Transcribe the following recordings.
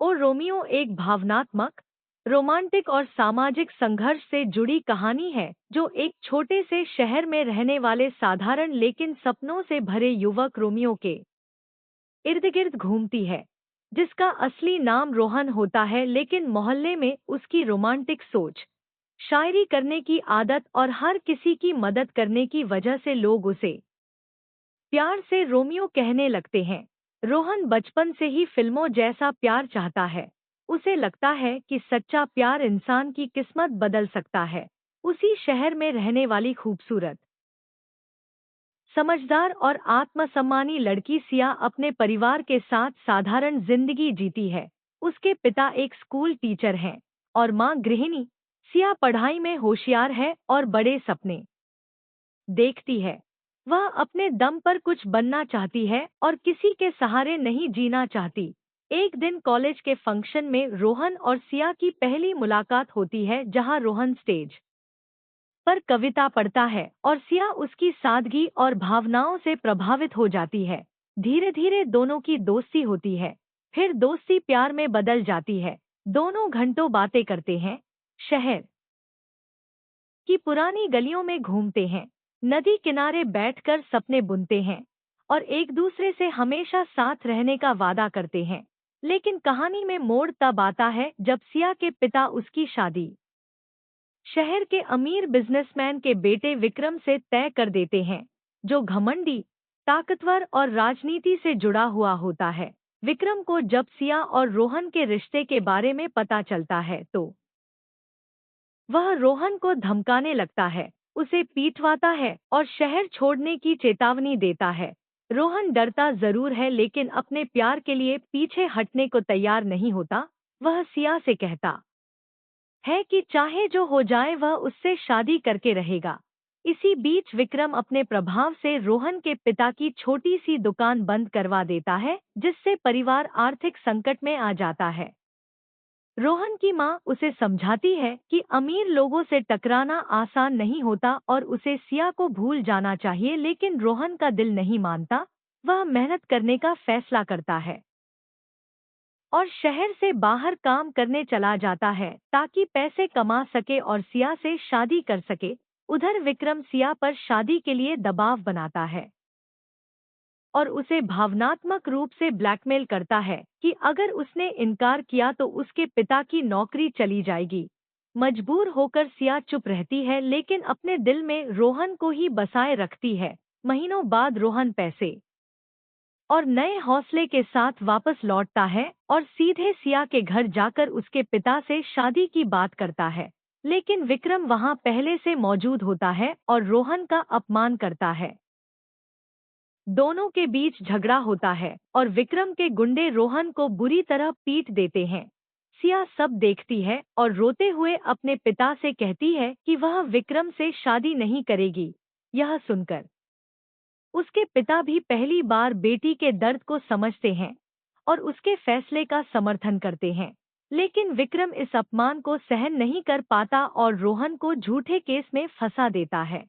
ओ Romeo एक भावनात्मक, romantic और सामाजिक संघर्ष से जुड़ी कहानी है जो एक छोटे से शहर में रहने वाले साधारण लेकिन सपनों से भरे युवक रोमियो के इर्द गिर्द घूमती है, जिसका असली नाम रोहन होता है लेकिन मोहल्ले में उसकी रोमांटिक सोच, शायरी करने की आदत और हर किसी की मदद करने की वजह से लोग उसे प्यार से रोमियो कहने लगते हैं। रोहन बचपन से ही फिल्मों जैसा प्यार चाहता है। उसे लगता है कि सच्चा प्यार इंसान की किस्मत बदल सकता है। उसी शहर में रहने वाली खूबसूरत, समझदार और आत्मसम्मानी लड़की सिया अपने परिवार के साथ साधारण जिंदगी जीती है। उसके पिता एक स्कूल टीचर हैं और मां गृहिणी। सिया पढ़ाई में होशियार है और बड़े सपने देखती है। वह अपने दम पर कुछ बनना चाहती है और किसी के सहारे नहीं जीना चाहती। एक दिन कॉलेज के फंक्शन में रोहन और सिया की पहली मुलाकात होती है, जहां रोहन स्टेज पर कविता पढ़ता है और सिया उसकी सादगी और भावनाओं से प्रभावित हो जाती है। धीरे धीरे दोनों की दोस्ती होती है, फिर दोस्ती प्यार में बदल जाती है। दोनों घंटों बातें करते हैं, शहर की पुरानी गलियों में घूमते हैं, नदी किनारे बैठकर सपने बुनते हैं और एक दूसरे से हमेशा साथ रहने का वादा करते हैं। लेकिन कहानी में मोड़ तब आता है जब सिया के पिता उसकी शादी शहर के अमीर बिजनेसमैन के बेटे विक्रम से तय कर देते हैं, जो घमंडी, ताकतवर और राजनीति से जुड़ा हुआ होता है। विक्रम को जब सिया और रोहन के रिश्ते के बारे में पता चलता है तो वह रोहन को धमकाने लगता है, उसे पीटवाता है और शहर छोड़ने की चेतावनी देता है। रोहन डरता जरूर है लेकिन अपने प्यार के लिए पीछे हटने को तैयार नहीं होता। वह सिया से कहता है कि चाहे जो हो जाए वह उससे शादी करके रहेगा। इसी बीच विक्रम अपने प्रभाव से रोहन के पिता की छोटी सी दुकान बंद करवा देता है, जिससे परिवार आर्थिक संकट में आ जाता है। रोहन की मां उसे समझाती है कि अमीर लोगों से टकराना आसान नहीं होता और उसे सिया को भूल जाना चाहिए, लेकिन रोहन का दिल नहीं मानता। वह मेहनत करने का फैसला करता है और शहर से बाहर काम करने चला जाता है ताकि पैसे कमा सके और सिया से शादी कर सके। उधर विक्रम सिया पर शादी के लिए दबाव बनाता है और उसे भावनात्मक रूप से ब्लैकमेल करता है कि अगर उसने इनकार किया तो उसके पिता की नौकरी चली जाएगी। मजबूर होकर सिया चुप रहती है लेकिन अपने दिल में रोहन को ही बसाए रखती है। महीनों बाद रोहन पैसे और नए हौसले के साथ वापस लौटता है और सीधे सिया के घर जाकर उसके पिता से शादी की बात करता है। लेकिन विक्रम वहां पहले से मौजूद होता है और रोहन का अपमान करता है। दोनों के बीच झगड़ा होता है और विक्रम के गुंडे रोहन को बुरी तरह पीट देते हैं। सिया सब देखती है और रोते हुए अपने पिता से कहती है कि वह विक्रम से शादी नहीं करेगी। यह सुनकर उसके पिता भी पहली बार बेटी के दर्द को समझते हैं और उसके फैसले का समर्थन करते हैं। लेकिन विक्रम इस अपमान को सहन नहीं कर पाता और रोहन को झूठे केस में फंसा देता है,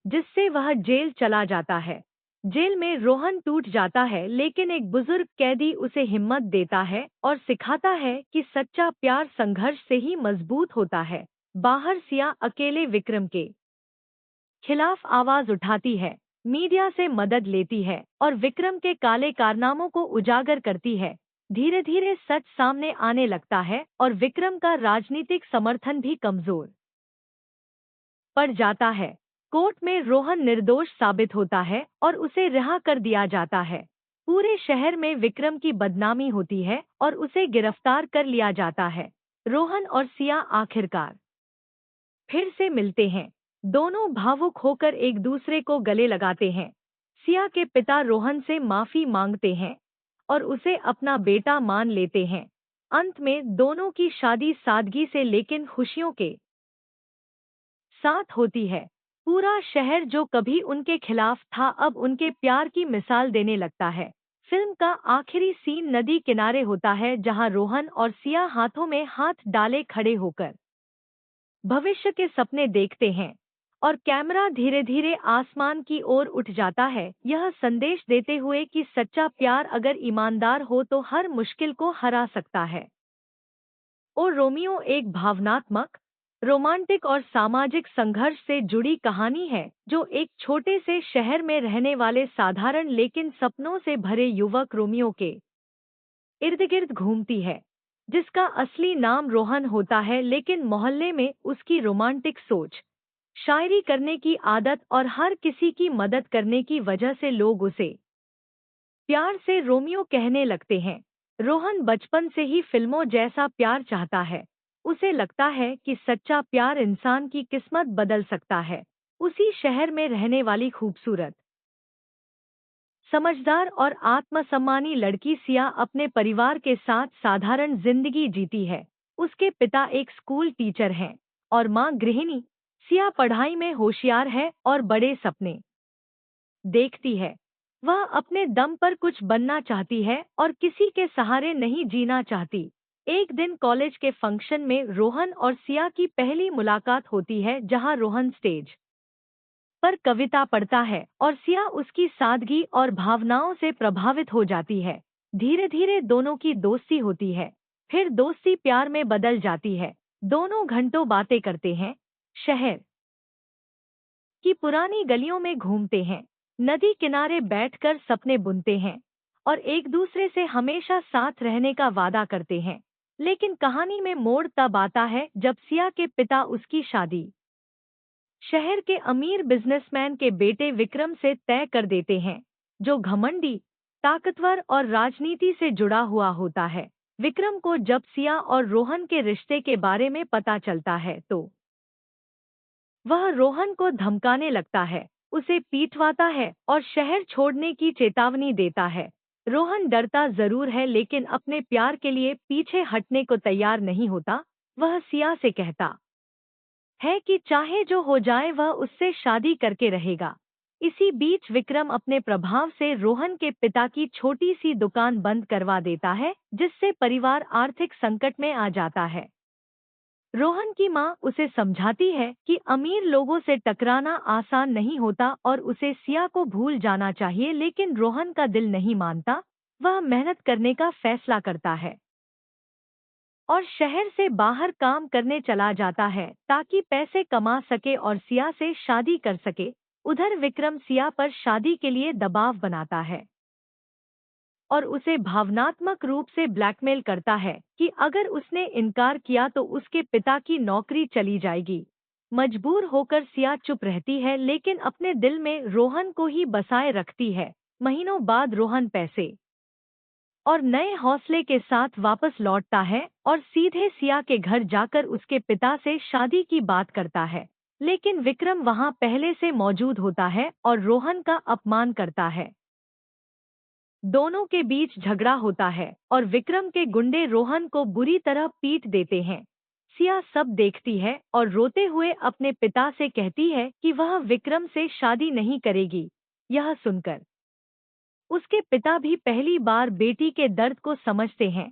जिससे वह जेल चला जाता है। जेल में रोहन टूट जाता है लेकिन एक बुजुर्ग कैदी उसे हिम्मत देता है और सिखाता है कि सच्चा प्यार संघर्ष से ही मजबूत होता है। बाहर सिया अकेले विक्रम के खिलाफ आवाज उठाती है, मीडिया से मदद लेती है और विक्रम के काले कारनामों को उजागर करती है। धीरे धीरे सच सामने आने लगता है और विक्रम का राजनीतिक समर्थन भी कमजोर पड़ जाता है। कोर्ट में रोहन निर्दोष साबित होता है और उसे रिहा कर दिया जाता है। पूरे शहर में विक्रम की बदनामी होती है और उसे गिरफ्तार कर लिया जाता है। रोहन और सिया आखिरकार फिर से मिलते हैं। दोनों भावुक होकर एक दूसरे को गले लगाते हैं। सिया के पिता रोहन से माफी मांगते हैं और उसे अपना बेटा मान लेते हैं। अंत में दोनों की शादी सादगी से लेकिन खुशियों के साथ होती है। पूरा शहर जो कभी उनके खिलाफ था अब उनके प्यार की मिसाल देने लगता है। फिल्म का आखिरी सीन नदी किनारे होता है, जहां रोहन और सिया हाथों में हाथ डाले खड़े होकर भविष्य के सपने देखते हैं और कैमरा धीरे धीरे आसमान की ओर उठ जाता है, यह संदेश देते हुए कि सच्चा प्यार अगर ईमानदार हो तो हर मुश्किल को हरा सकता है। ओ रोमियो एक भावनात्मक, रोमांटिक और सामाजिक संघर्ष से जुड़ी कहानी है जो एक छोटे से शहर में रहने वाले साधारण लेकिन सपनों से भरे युवक रोमियो के इर्द गिर्द घूमती है, जिसका असली नाम रोहन होता है, लेकिन मोहल्ले में उसकी रोमांटिक सोच, शायरी करने की आदत और हर किसी की मदद करने की वजह से लोग उसे प्यार से रोमियो कहने लगते हैं। रोहन बचपन से ही फिल्मों जैसा प्यार चाहता है। उसे लगता है कि सच्चा प्यार इंसान की किस्मत बदल सकता है। उसी शहर में रहने वाली खूबसूरत, समझदार और आत्मसम्मानी लड़की सिया अपने परिवार के साथ साधारण जिंदगी जीती है। उसके पिता एक स्कूल टीचर हैं और माँ गृहिणी। सिया पढ़ाई में होशियार है और बड़े सपने देखती है। वह अपने दम पर कुछ बनना चाहती है और किसी के सहारे नहीं जीना चाहती। एक दिन कॉलेज के फंक्शन में रोहन और सिया की पहली मुलाकात होती है, जहां रोहन स्टेज पर कविता पढ़ता है और सिया उसकी सादगी और भावनाओं से प्रभावित हो जाती है। धीरे धीरे दोनों की दोस्ती होती है, फिर दोस्ती प्यार में बदल जाती है। दोनों घंटों बातें करते हैं, शहर की पुरानी गलियों में घूमते हैं, नदी किनारे बैठकर सपने बुनते हैं और एक दूसरे से हमेशा साथ रहने का वादा करते हैं। लेकिन कहानी में मोड़ तब आता है जब सिया के पिता उसकी शादी शहर के अमीर बिजनेसमैन के बेटे विक्रम से तय कर देते हैं, जो घमंडी, ताकतवर और राजनीति से जुड़ा हुआ होता है। विक्रम को जब सिया और रोहन के रिश्ते के बारे में पता चलता है तो वह रोहन को धमकाने लगता है, उसे पीटवाता है और शहर छोड़ने की चेतावनी देता है। रोहन डरता जरूर है, लेकिन अपने प्यार के लिए पीछे हटने को तैयार नहीं होता। वह सिया से कहता है कि चाहे जो हो जाए वह उससे शादी करके रहेगा। इसी बीच विक्रम अपने प्रभाव से रोहन के पिता की छोटी सी दुकान बंद करवा देता है, जिससे परिवार आर्थिक संकट में आ जाता है। रोहन की माँ उसे समझाती है कि अमीर लोगों से टकराना आसान नहीं होता और उसे सिया को भूल जाना चाहिए, लेकिन रोहन का दिल नहीं मानता। वह मेहनत करने का फैसला करता है और शहर से बाहर काम करने चला जाता है ताकि पैसे कमा सके और सिया से शादी कर सके। उधर विक्रम सिया पर शादी के लिए दबाव बनाता है और उसे भावनात्मक रूप से ब्लैकमेल करता है कि अगर उसने इनकार किया तो उसके पिता की नौकरी चली जाएगी। मजबूर होकर सिया चुप रहती है, लेकिन अपने दिल में रोहन को ही बसाए रखती है। महीनों बाद रोहन पैसे और नए हौसले के साथ वापस लौटता है और सीधे सिया के घर जाकर उसके पिता से शादी की बात करता है। लेकिन विक्रम वहां पहले से मौजूद होता है और रोहन का अपमान करता है। दोनों के बीच झगड़ा होता है और विक्रम के गुंडे रोहन को बुरी तरह पीट देते हैं। सिया सब देखती है और रोते हुए अपने पिता से कहती है कि वह विक्रम से शादी नहीं करेगी। यह सुनकर उसके पिता भी पहली बार बेटी के दर्द को समझते हैं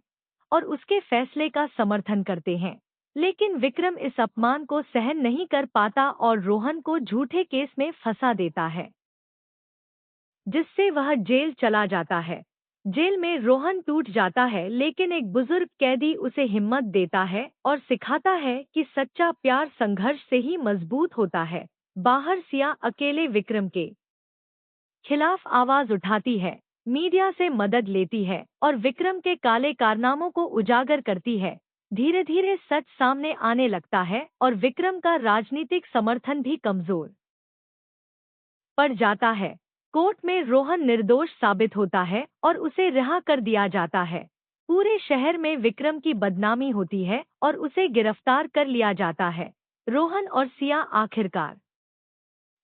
और उसके फैसले का समर्थन करते हैं। लेकिन विक्रम इस अपमान को सहन नहीं कर पाता और रोहन को झूठे केस में फंसा देता है, जिससे वह जेल चला जाता है। जेल में रोहन टूट जाता है, लेकिन एक बुजुर्ग कैदी उसे हिम्मत देता है और सिखाता है कि सच्चा प्यार संघर्ष से ही मजबूत होता है। बाहर सिया अकेले विक्रम के खिलाफ आवाज उठाती है, मीडिया से मदद लेती है और विक्रम के काले कारनामों को उजागर करती है। धीरे धीरे सच सामने आने लगता है और विक्रम का राजनीतिक समर्थन भी कमजोर पड़ जाता है। कोर्ट में रोहन निर्दोष साबित होता है और उसे रिहा कर दिया जाता है। पूरे शहर में विक्रम की बदनामी होती है और उसे गिरफ्तार कर लिया जाता है। रोहन और सिया आखिरकार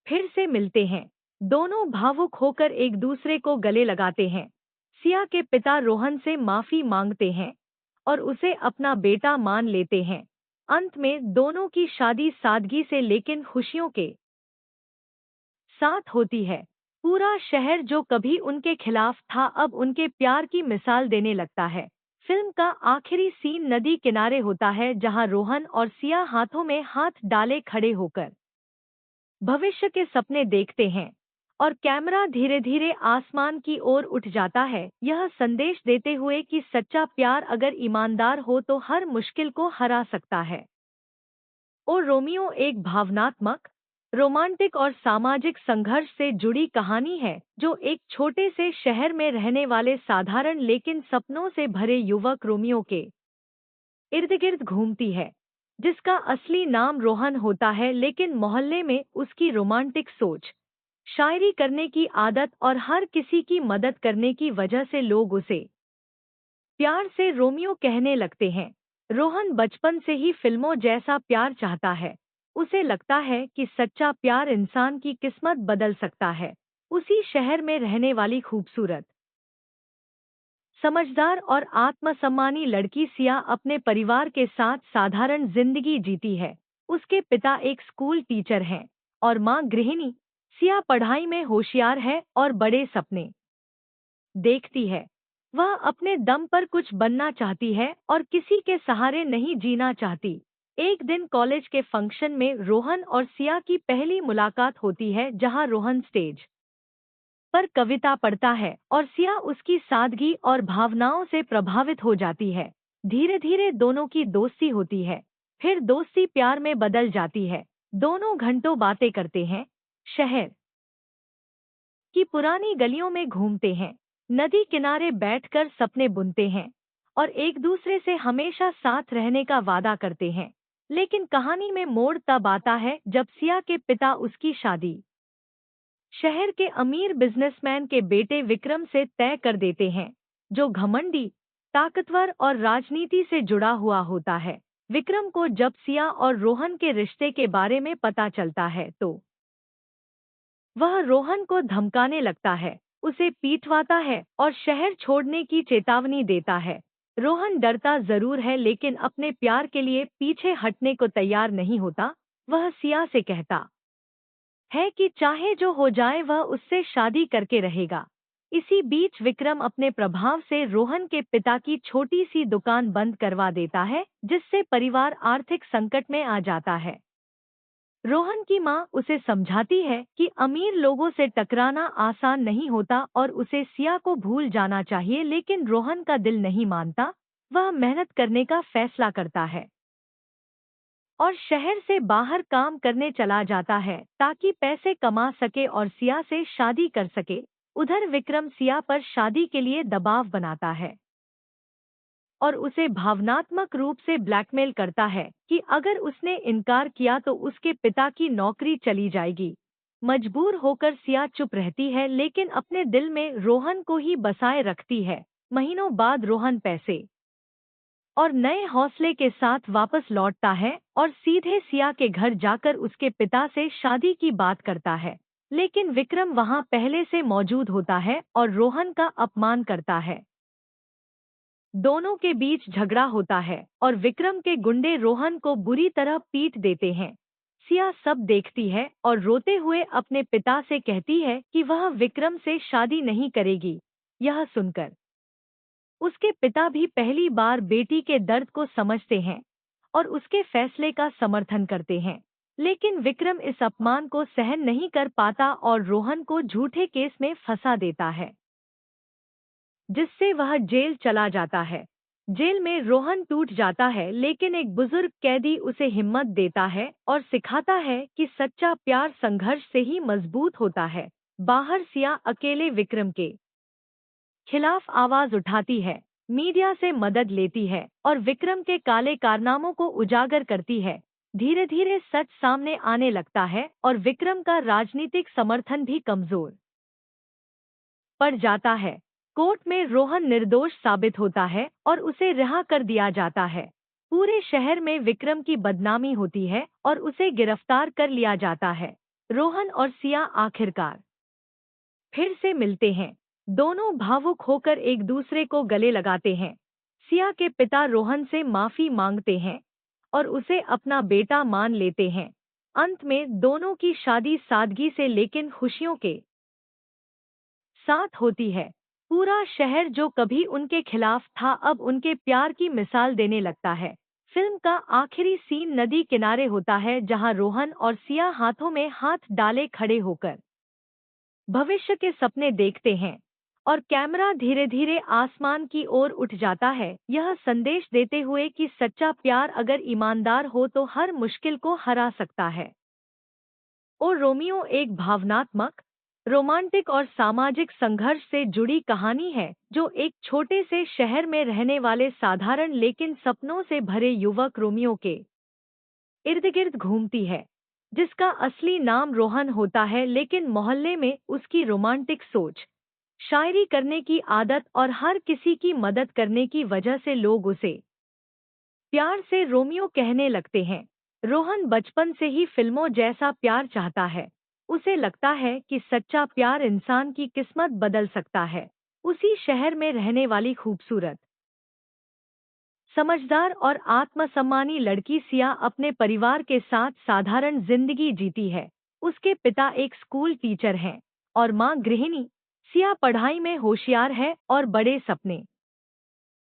फिर से मिलते हैं। दोनों भावुक होकर एक दूसरे को गले लगाते हैं। सिया के पिता रोहन से माफी मांगते हैं और उसे अपना बेटा मान लेते हैं। अंत में दोनों की शादी सादगी से लेकिन खुशियों के साथ होती है। पूरा शहर जो कभी उनके खिलाफ था अब उनके प्यार की मिसाल देने लगता है। फिल्म का आखिरी सीन नदी किनारे होता है, जहां रोहन और सिया हाथों में हाथ डाले खड़े होकर भविष्य के सपने देखते हैं और कैमरा धीरे धीरे आसमान की ओर उठ जाता है, यह संदेश देते हुए कि सच्चा प्यार अगर ईमानदार हो तो हर मुश्किल को हरा सकता है। और रोमियो एक भावनात्मक, रोमांटिक और सामाजिक संघर्ष से जुड़ी कहानी है जो एक छोटे से शहर में रहने वाले साधारण लेकिन सपनों से भरे युवक रोमियो के इर्द गिर्द घूमती है, जिसका असली नाम रोहन होता है, लेकिन मोहल्ले में उसकी रोमांटिक सोच, शायरी करने की आदत और हर किसी की मदद करने की वजह से लोग उसे प्यार से रोमियो कहने लगते हैं। रोहन बचपन से ही फिल्मों जैसा प्यार चाहता है। उसे लगता है कि सच्चा प्यार इंसान की किस्मत बदल सकता है। उसी शहर में रहने वाली खूबसूरत, समझदार और आत्मसम्मानी लड़की सिया अपने परिवार के साथ साधारण जिंदगी जीती है। उसके पिता एक स्कूल टीचर हैं और मां गृहिणी। सिया पढ़ाई में होशियार है और बड़े सपने देखती है। वह अपने दम पर कुछ बनना चाहती है और किसी के सहारे नहीं जीना चाहती। एक दिन कॉलेज के फंक्शन में रोहन और सिया की पहली मुलाकात होती है, जहां रोहन स्टेज पर कविता पढ़ता है और सिया उसकी सादगी और भावनाओं से प्रभावित हो जाती है। धीरे धीरे दोनों की दोस्ती होती है, फिर दोस्ती प्यार में बदल जाती है। दोनों घंटों बातें करते हैं, शहर की पुरानी गलियों में घूमते हैं, नदी किनारे बैठकर सपने बुनते हैं और एक दूसरे से हमेशा साथ रहने का वादा करते हैं। लेकिन कहानी में मोड़ तब आता है जब सिया के पिता उसकी शादी शहर के अमीर बिजनेसमैन के बेटे विक्रम से तय कर देते हैं, जो घमंडी, ताकतवर और राजनीति से जुड़ा हुआ होता है। विक्रम को जब सिया और रोहन के रिश्ते के बारे में पता चलता है तो वह रोहन को धमकाने लगता है, उसे पीटवाता है और शहर छोड़ने की चेतावनी देता है। रोहन डरता जरूर है, लेकिन अपने प्यार के लिए पीछे हटने को तैयार नहीं होता। वह सिया से कहता है कि चाहे जो हो जाए वह उससे शादी करके रहेगा। इसी बीच विक्रम अपने प्रभाव से रोहन के पिता की छोटी सी दुकान बंद करवा देता है, जिससे परिवार आर्थिक संकट में आ जाता है। रोहन की मां उसे समझाती है कि अमीर लोगों से टकराना आसान नहीं होता और उसे सिया को भूल जाना चाहिए, लेकिन रोहन का दिल नहीं मानता। वह मेहनत करने का फैसला करता है और शहर से बाहर काम करने चला जाता है ताकि पैसे कमा सके और सिया से शादी कर सके। उधर विक्रम सिया पर शादी के लिए दबाव बनाता है और उसे भावनात्मक रूप से ब्लैकमेल करता है कि अगर उसने इनकार किया तो उसके पिता की नौकरी चली जाएगी। मजबूर होकर सिया चुप रहती है, लेकिन अपने दिल में रोहन को ही बसाए रखती है। महीनों बाद रोहन पैसे और नए हौसले के साथ वापस लौटता है और सीधे सिया के घर जाकर उसके पिता से शादी की बात करता है। लेकिन विक्रम वहां पहले से मौजूद होता है और रोहन का अपमान करता है। दोनों के बीच झगड़ा होता है और विक्रम के गुंडे रोहन को बुरी तरह पीट देते हैं। सिया सब देखती है और रोते हुए अपने पिता से कहती है कि वह विक्रम से शादी नहीं करेगी। यह सुनकर उसके पिता भी पहली बार बेटी के दर्द को समझते हैं और उसके फैसले का समर्थन करते हैं। लेकिन विक्रम इस अपमान को सहन नहीं कर पाता और रोहन को झूठे केस में फंसा देता है, जिससे वह जेल चला जाता है। जेल में रोहन टूट जाता है, लेकिन एक बुजुर्ग कैदी उसे हिम्मत देता है और सिखाता है कि सच्चा प्यार संघर्ष से ही मजबूत होता है। बाहर सिया अकेले विक्रम के खिलाफ आवाज उठाती है, मीडिया से मदद लेती है और विक्रम के काले कारनामों को उजागर करती है। धीरे धीरे सच सामने आने लगता है और विक्रम का राजनीतिक समर्थन भी कमजोर पड़ जाता है। कोर्ट में रोहन निर्दोष साबित होता है और उसे रिहा कर दिया जाता है। पूरे शहर में विक्रम की बदनामी होती है और उसे गिरफ्तार कर लिया जाता है। रोहन और सिया आखिरकार फिर से मिलते हैं। दोनों भावुक होकर एक दूसरे को गले लगाते हैं। सिया के पिता रोहन से माफी मांगते हैं और उसे अपना बेटा मान लेते हैं। अंत में दोनों की शादी सादगी से लेकिन खुशियों के साथ होती है। पूरा शहर जो कभी उनके खिलाफ था अब उनके प्यार की मिसाल देने लगता है। फिल्म का आखिरी सीन नदी किनारे होता है जहां रोहन और सिया हाथों में हाथ डाले खड़े होकर भविष्य के सपने देखते हैं और कैमरा धीरे धीरे आसमान की ओर उठ जाता है, यह संदेश देते हुए कि सच्चा प्यार अगर ईमानदार हो तो हर मुश्किल को हरा सकता है। ओ रोमियो एक भावनात्मक, रोमांटिक और सामाजिक संघर्ष से जुड़ी कहानी है जो एक छोटे से शहर में रहने वाले साधारण लेकिन सपनों से भरे युवक रोमियो के इर्द गिर्द घूमती है, जिसका असली नाम रोहन होता है लेकिन मोहल्ले में उसकी रोमांटिक सोच, शायरी करने की आदत और हर किसी की मदद करने की वजह से लोग उसे प्यार से रोमियो कहने लगते हैं। रोहन बचपन से ही फिल्मों जैसा प्यार चाहता है। उसे लगता है कि सच्चा प्यार इंसान की किस्मत बदल सकता है। उसी शहर में रहने वाली खूबसूरत, समझदार और आत्मसम्मानी लड़की सिया अपने परिवार के साथ साधारण जिंदगी जीती है। उसके पिता एक स्कूल टीचर हैं और माँ गृहिणी। सिया पढ़ाई में होशियार है और बड़े सपने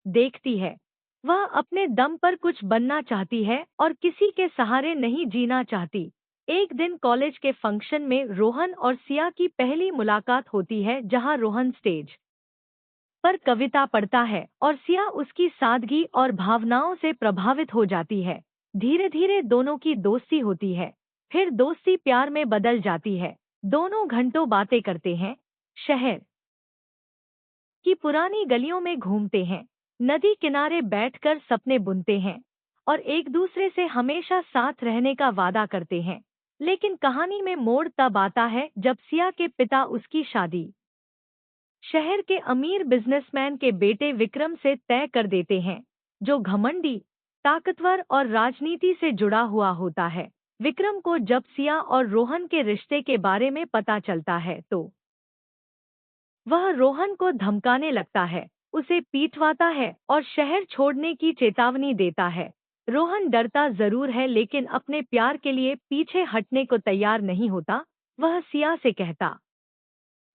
देखती है। वह अपने दम पर कुछ बनना चाहती है और किसी के सहारे नहीं जीना चाहती। एक दिन कॉलेज के फंक्शन में रोहन और सिया की पहली मुलाकात होती है जहां रोहन स्टेज पर कविता पढ़ता है और सिया उसकी सादगी और भावनाओं से प्रभावित हो जाती है। धीरे धीरे दोनों की दोस्ती होती है, फिर दोस्ती प्यार में बदल जाती है। दोनों घंटों बातें करते हैं, शहर की पुरानी गलियों में घूमते हैं, नदी किनारे बैठकर सपने बुनते हैं और एक दूसरे से हमेशा साथ रहने का वादा करते हैं। लेकिन कहानी में मोड़ तब आता है जब सिया के पिता उसकी शादी शहर के अमीर बिजनेसमैन के बेटे विक्रम से तय कर देते हैं, जो घमंडी, ताकतवर और राजनीति से जुड़ा हुआ होता है। विक्रम को जब सिया और रोहन के रिश्ते के बारे में पता चलता है तो वह रोहन को धमकाने लगता है, उसे पीटवाता है और शहर छोड़ने की चेतावनी देता है। रोहन डरता जरूर है लेकिन अपने प्यार के लिए पीछे हटने को तैयार नहीं होता। वह सिया से कहता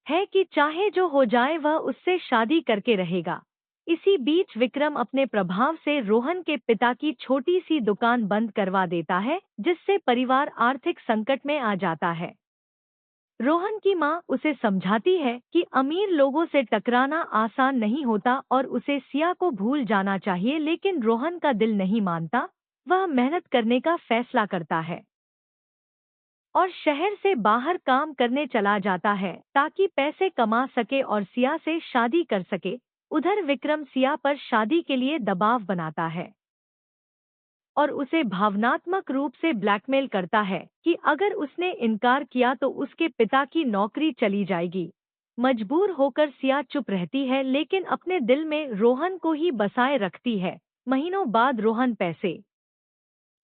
है कि चाहे जो हो जाए वह उससे शादी करके रहेगा। इसी बीच विक्रम अपने प्रभाव से रोहन के पिता की छोटी सी दुकान बंद करवा देता है, जिससे परिवार आर्थिक संकट में आ जाता है। रोहन की माँ उसे समझाती है कि अमीर लोगों से टकराना आसान नहीं होता और उसे सिया को भूल जाना चाहिए, लेकिन रोहन का दिल नहीं मानता। वह मेहनत करने का फैसला करता है और शहर से बाहर काम करने चला जाता है ताकि पैसे कमा सके और सिया से शादी कर सके। उधर विक्रम सिया पर शादी के लिए दबाव बनाता है और उसे भावनात्मक रूप से ब्लैकमेल करता है कि अगर उसने इनकार किया तो उसके पिता की नौकरी चली जाएगी। मजबूर होकर सिया चुप रहती है लेकिन अपने दिल में रोहन को ही बसाए रखती है। महीनों बाद रोहन पैसे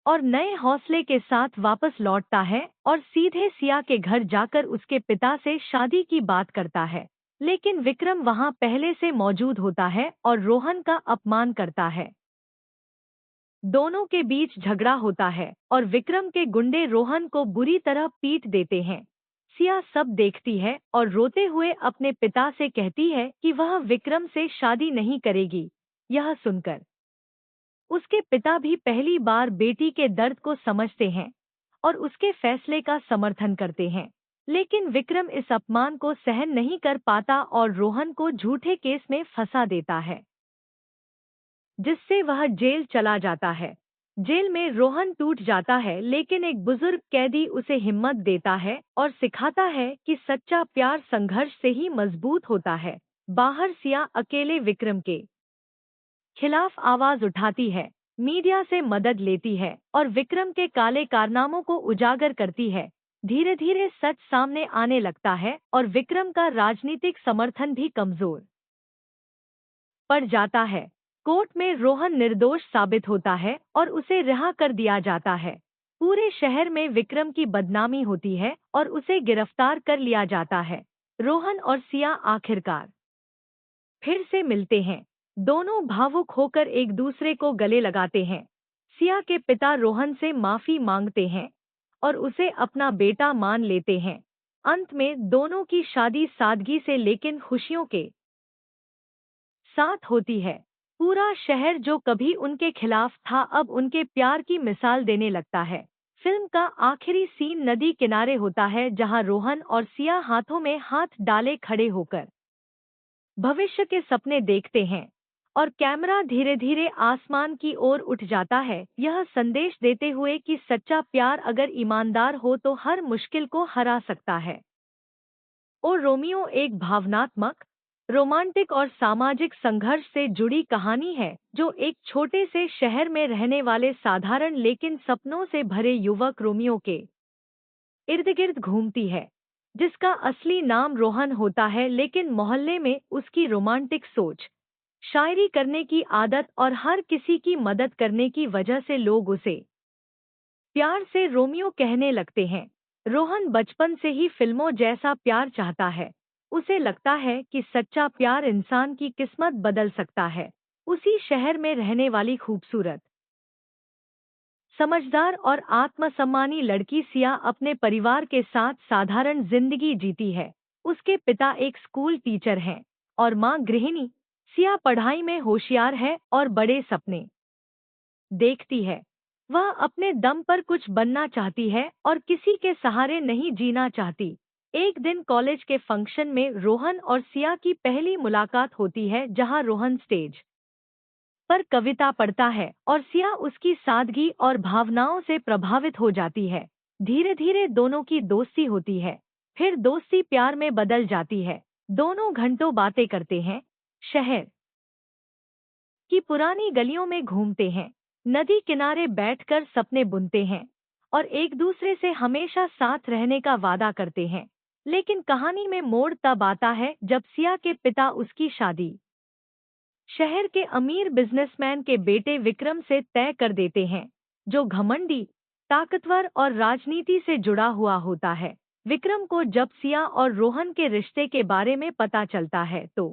और नए हौसले के साथ वापस लौटता है और सीधे सिया के घर जाकर उसके पिता से शादी की बात करता है। लेकिन विक्रम वहां पहले से मौजूद होता है और रोहन का अपमान करता है। दोनों के बीच झगड़ा होता है और विक्रम के गुंडे रोहन को बुरी तरह पीट देते हैं। सिया सब देखती है और रोते हुए अपने पिता से कहती है कि वह विक्रम से शादी नहीं करेगी। यह सुनकर उसके पिता भी पहली बार बेटी के दर्द को समझते हैं और उसके फैसले का समर्थन करते हैं। लेकिन विक्रम इस अपमान को सहन नहीं कर पाता और रोहन को झूठे केस में फंसा देता है, जिससे वह जेल चला जाता है। जेल में रोहन टूट जाता है लेकिन एक बुजुर्ग कैदी उसे हिम्मत देता है और सिखाता है कि सच्चा प्यार संघर्ष से ही मजबूत होता है। बाहर सिया अकेले विक्रम के खिलाफ आवाज उठाती है, मीडिया से मदद लेती है और विक्रम के काले कारनामों को उजागर करती है। धीरे धीरे सच सामने आने लगता है और विक्रम का राजनीतिक समर्थन भी कमजोर पड़ जाता है। कोर्ट में रोहन निर्दोष साबित होता है और उसे रिहा कर दिया जाता है। पूरे शहर में विक्रम की बदनामी होती है और उसे गिरफ्तार कर लिया जाता है। रोहन और सिया आखिरकार फिर से मिलते हैं। दोनों भावुक होकर एक दूसरे को गले लगाते हैं। सिया के पिता रोहन से माफी मांगते हैं और उसे अपना बेटा मान लेते हैं। अंत में दोनों की शादी सादगी से लेकिन खुशियों के साथ होती है। पूरा शहर जो कभी उनके खिलाफ था अब उनके प्यार की मिसाल देने लगता है। फिल्म का आखिरी सीन नदी किनारे होता है जहां रोहन और सिया हाथों में हाथ डाले खड़े होकर भविष्य के सपने देखते हैं और कैमरा धीरे धीरे आसमान की ओर उठ जाता है, यह संदेश देते हुए कि सच्चा प्यार अगर ईमानदार हो तो हर मुश्किल को हरा सकता है। और रोमियो एक भावनात्मक, रोमांटिक और सामाजिक संघर्ष से जुड़ी कहानी है जो एक छोटे से शहर में रहने वाले साधारण लेकिन सपनों से भरे युवक रोमियो के इर्द गिर्द घूमती है, जिसका असली नाम रोहन होता है लेकिन मोहल्ले में उसकी रोमांटिक सोच, शायरी करने की आदत और हर किसी की मदद करने की वजह से लोग उसे प्यार से रोमियो कहने लगते हैं। रोहन बचपन से ही फिल्मों जैसा प्यार चाहता है। उसे लगता है कि सच्चा प्यार इंसान की किस्मत बदल सकता है। उसी शहर में रहने वाली खूबसूरत, समझदार और आत्मसम्मानी लड़की सिया अपने परिवार के साथ साधारण जिंदगी जीती है। उसके पिता एक स्कूल टीचर हैं और मां गृहिणी। सिया पढ़ाई में होशियार है और बड़े सपने देखती है। वह अपने दम पर कुछ बनना चाहती है और किसी के सहारे नहीं जीना चाहती। एक दिन कॉलेज के फंक्शन में रोहन और सिया की पहली मुलाकात होती है जहां रोहन स्टेज पर कविता पढ़ता है और सिया उसकी सादगी और भावनाओं से प्रभावित हो जाती है। धीरे धीरे दोनों की दोस्ती होती है, फिर दोस्ती प्यार में बदल जाती है। दोनों घंटों बातें करते हैं, शहर की पुरानी गलियों में घूमते हैं, नदी किनारे बैठकर सपने बुनते हैं और एक दूसरे से हमेशा साथ रहने का वादा करते हैं। लेकिन कहानी में मोड़ तब आता है जब सिया के पिता उसकी शादी शहर के अमीर बिजनेसमैन के बेटे विक्रम से तय कर देते हैं, जो घमंडी, ताकतवर और राजनीति से जुड़ा हुआ होता है। विक्रम को जब सिया और रोहन के रिश्ते के बारे में पता चलता है तो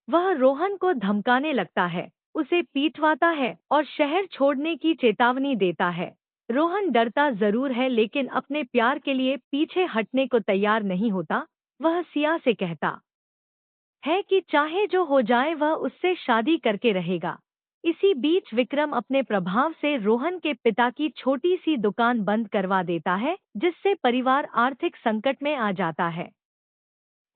वह रोहन को धमकाने लगता है, उसे पीटवाता है और शहर छोड़ने की चेतावनी देता है। रोहन डरता जरूर है लेकिन अपने प्यार के लिए पीछे हटने को तैयार नहीं होता। वह सिया से कहता है कि चाहे जो हो जाए वह उससे शादी करके रहेगा। इसी बीच विक्रम अपने प्रभाव से रोहन के पिता की छोटी सी दुकान बंद करवा देता है, जिससे परिवार आर्थिक संकट में आ जाता है।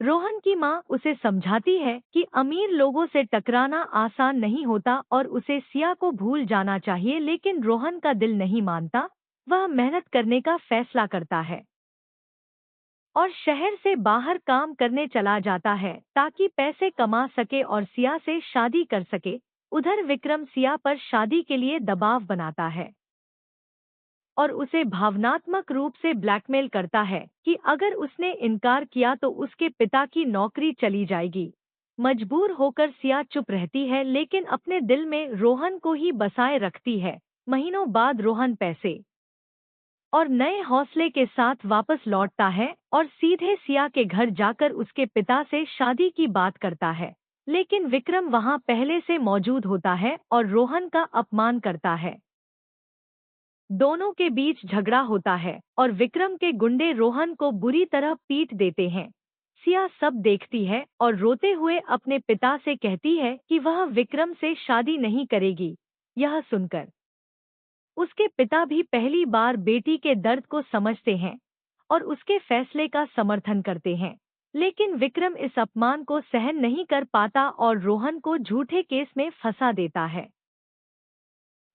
रोहन की मां उसे समझाती है कि अमीर लोगों से टकराना आसान नहीं होता और उसे सिया को भूल जाना चाहिए, लेकिन रोहन का दिल नहीं मानता। वह मेहनत करने का फैसला करता है और शहर से बाहर काम करने चला जाता है ताकि पैसे कमा सके और सिया से शादी कर सके। उधर विक्रम सिया पर शादी के लिए दबाव बनाता है और उसे भावनात्मक रूप से ब्लैकमेल करता है कि अगर उसने इनकार किया तो उसके पिता की नौकरी चली जाएगी। मजबूर होकर सिया चुप रहती है लेकिन अपने दिल में रोहन को ही बसाए रखती है। महीनों बाद रोहन पैसे और नए हौसले के साथ वापस लौटता है और सीधे सिया के घर जाकर उसके पिता से शादी की बात करता है। लेकिन विक्रम वहां पहले से मौजूद होता है और रोहन का अपमान करता है। दोनों के बीच झगड़ा होता है और विक्रम के गुंडे रोहन को बुरी तरह पीट देते हैं। सिया सब देखती है और रोते हुए अपने पिता से कहती है कि वह विक्रम से शादी नहीं करेगी। यह सुनकर उसके पिता भी पहली बार बेटी के दर्द को समझते हैं और उसके फैसले का समर्थन करते हैं। लेकिन विक्रम इस अपमान को सहन नहीं कर पाता और रोहन को झूठे केस में फंसा देता है,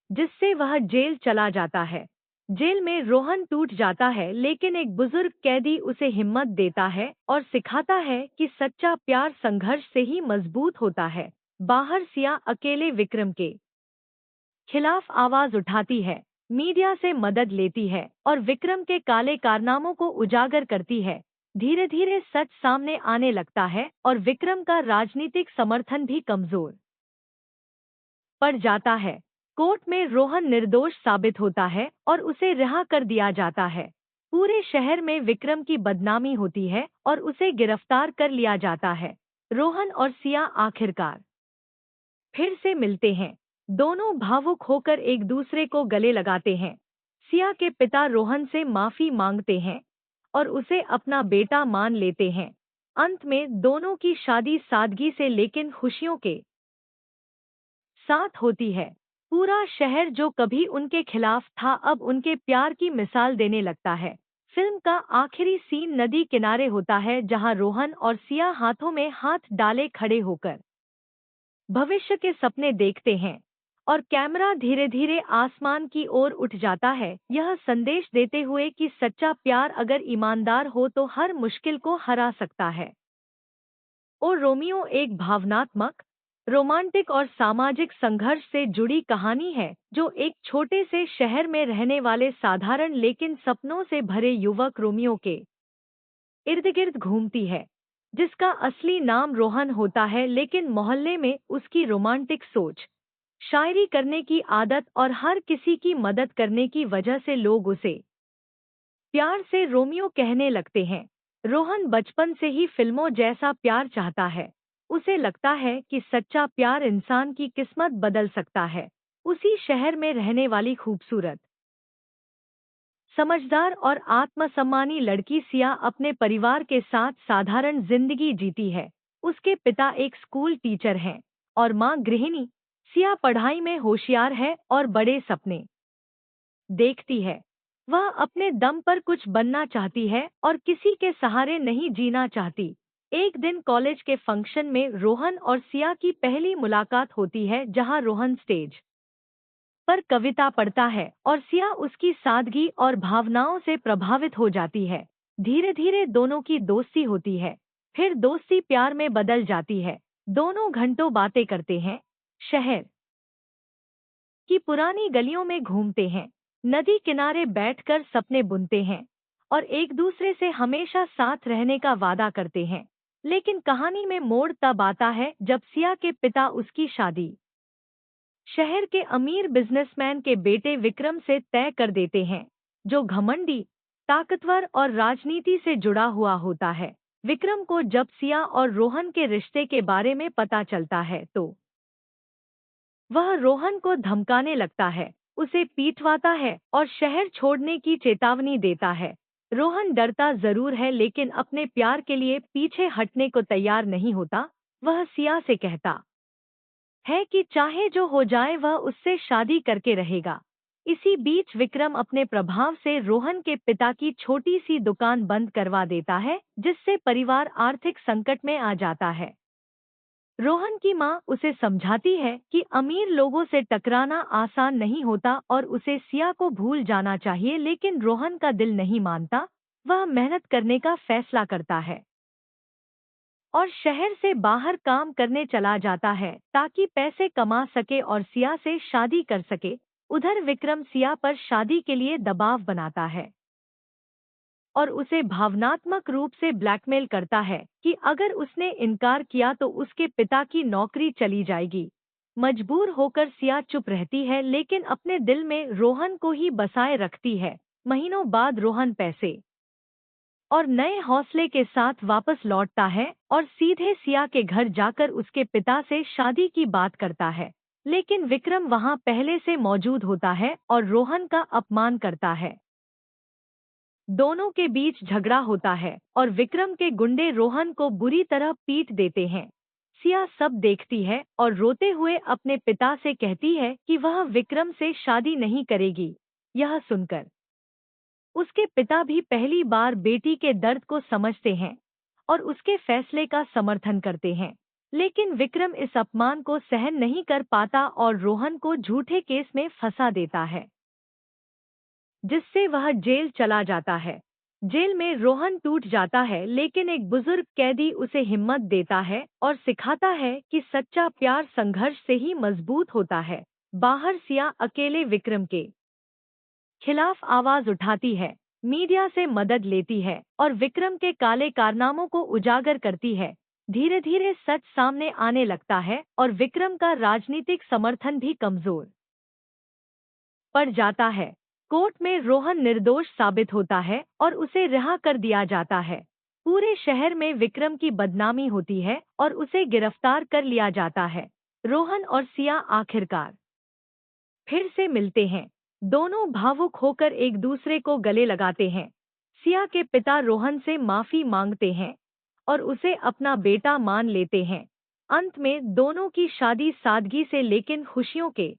जिससे वह जेल चला जाता है। जेल में रोहन टूट जाता है लेकिन एक बुजुर्ग कैदी उसे हिम्मत देता है और सिखाता है कि सच्चा प्यार संघर्ष से ही मजबूत होता है। बाहर सिया अकेले विक्रम के खिलाफ आवाज उठाती है, मीडिया से मदद लेती है और विक्रम के काले कारनामों को उजागर करती है। धीरे धीरे सच सामने आने लगता है और विक्रम का राजनीतिक समर्थन भी कमजोर पड़ जाता है। कोर्ट में रोहन निर्दोष साबित होता है और उसे रिहा कर दिया जाता है। पूरे शहर में विक्रम की बदनामी होती है और उसे गिरफ्तार कर लिया जाता है। रोहन और सिया आखिरकार फिर से मिलते हैं। दोनों भावुक होकर एक दूसरे को गले लगाते हैं। सिया के पिता रोहन से माफी मांगते हैं और उसे अपना बेटा मान लेते हैं। अंत में दोनों की शादी सादगी से लेकिन खुशियों के साथ होती है। पूरा शहर जो कभी उनके खिलाफ था अब उनके प्यार की मिसाल देने लगता है। फिल्म का आखिरी सीन नदी किनारे होता है जहां रोहन और सिया हाथों में हाथ डाले खड़े होकर भविष्य के सपने देखते हैं और कैमरा धीरे धीरे आसमान की ओर उठ जाता है, यह संदेश देते हुए कि सच्चा प्यार अगर ईमानदार हो तो हर मुश्किल को हरा सकता है। ओ रोमियो एक भावनात्मक, रोमांटिक और सामाजिक संघर्ष से जुड़ी कहानी है जो एक छोटे से शहर में रहने वाले साधारण लेकिन सपनों से भरे युवक रोमियो के इर्द गिर्द घूमती है, जिसका असली नाम रोहन होता है लेकिन मोहल्ले में उसकी रोमांटिक सोच, शायरी करने की आदत और हर किसी की मदद करने की वजह से लोग उसे प्यार से रोमियो कहने लगते हैं। रोहन बचपन से ही फिल्मों जैसा प्यार चाहता है। उसे लगता है कि सच्चा प्यार इंसान की किस्मत बदल सकता है। उसी शहर में रहने वाली खूबसूरत, समझदार और आत्मसम्मानी लड़की सिया अपने परिवार के साथ साधारण जिंदगी जीती है। उसके पिता एक स्कूल टीचर हैं और माँ गृहिणी। सिया पढ़ाई में होशियार है और बड़े सपने देखती है। वह अपने दम पर कुछ बनना चाहती है और किसी के सहारे नहीं जीना चाहती। एक दिन कॉलेज के फंक्शन में रोहन और सिया की पहली मुलाकात होती है जहां रोहन स्टेज पर कविता पढ़ता है और सिया उसकी सादगी और भावनाओं से प्रभावित हो जाती है। धीरे धीरे दोनों की दोस्ती होती है, फिर दोस्ती प्यार में बदल जाती है। दोनों घंटों बातें करते हैं, शहर की पुरानी गलियों में घूमते हैं, नदी किनारे बैठकर सपने बुनते हैं और एक दूसरे से हमेशा साथ रहने का वादा करते हैं। लेकिन कहानी में मोड़ तब आता है जब सिया के पिता उसकी शादी शहर के अमीर बिजनेसमैन के बेटे विक्रम से तय कर देते हैं, जो घमंडी, ताकतवर और राजनीति से जुड़ा हुआ होता है। विक्रम को जब सिया और रोहन के रिश्ते के बारे में पता चलता है तो वह रोहन को धमकाने लगता है, उसे पीटवाता है और शहर छोड़ने की चेतावनी देता है। रोहन डरता जरूर है लेकिन अपने प्यार के लिए पीछे हटने को तैयार नहीं होता। वह सिया से कहता है कि चाहे जो हो जाए वह उससे शादी करके रहेगा। इसी बीच विक्रम अपने प्रभाव से रोहन के पिता की छोटी सी दुकान बंद करवा देता है, जिससे परिवार आर्थिक संकट में आ जाता है। रोहन की माँ उसे समझाती है कि अमीर लोगों से टकराना आसान नहीं होता और उसे सिया को भूल जाना चाहिए, लेकिन रोहन का दिल नहीं मानता। वह मेहनत करने का फैसला करता है और शहर से बाहर काम करने चला जाता है ताकि पैसे कमा सके और सिया से शादी कर सके। उधर विक्रम सिया पर शादी के लिए दबाव बनाता है और उसे भावनात्मक रूप से ब्लैकमेल करता है कि अगर उसने इनकार किया तो उसके पिता की नौकरी चली जाएगी। मजबूर होकर सिया चुप रहती है लेकिन अपने दिल में रोहन को ही बसाए रखती है। महीनों बाद रोहन पैसे और नए हौसले के साथ वापस लौटता है और सीधे सिया के घर जाकर उसके पिता से शादी की बात करता है। लेकिन विक्रम वहां पहले से मौजूद होता है और रोहन का अपमान करता है। दोनों के बीच झगड़ा होता है और विक्रम के गुंडे रोहन को बुरी तरह पीट देते हैं। सिया सब देखती है और रोते हुए अपने पिता से कहती है कि वह विक्रम से शादी नहीं करेगी। यह सुनकर उसके पिता भी पहली बार बेटी के दर्द को समझते हैं और उसके फैसले का समर्थन करते हैं। लेकिन विक्रम इस अपमान को सहन नहीं कर पाता और रोहन को झूठे केस में फंसा देता है, जिससे वह जेल चला जाता है। जेल में रोहन टूट जाता है लेकिन एक बुजुर्ग कैदी उसे हिम्मत देता है और सिखाता है कि सच्चा प्यार संघर्ष से ही मजबूत होता है। बाहर सिया अकेले विक्रम के खिलाफ आवाज उठाती है, मीडिया से मदद लेती है और विक्रम के काले कारनामों को उजागर करती है। धीरे धीरे सच सामने आने लगता है और विक्रम का राजनीतिक समर्थन भी कमजोर पड़ जाता है। कोर्ट में रोहन निर्दोष साबित होता है और उसे रिहा कर दिया जाता है। पूरे शहर में विक्रम की बदनामी होती है और उसे गिरफ्तार कर लिया जाता है। रोहन और सिया आखिरकार फिर से मिलते हैं। दोनों भावुक होकर एक दूसरे को गले लगाते हैं। सिया के पिता रोहन से माफी मांगते हैं और उसे अपना बेटा मान लेते हैं। अंत में दोनों की शादी सादगी से लेकिन खुशियों के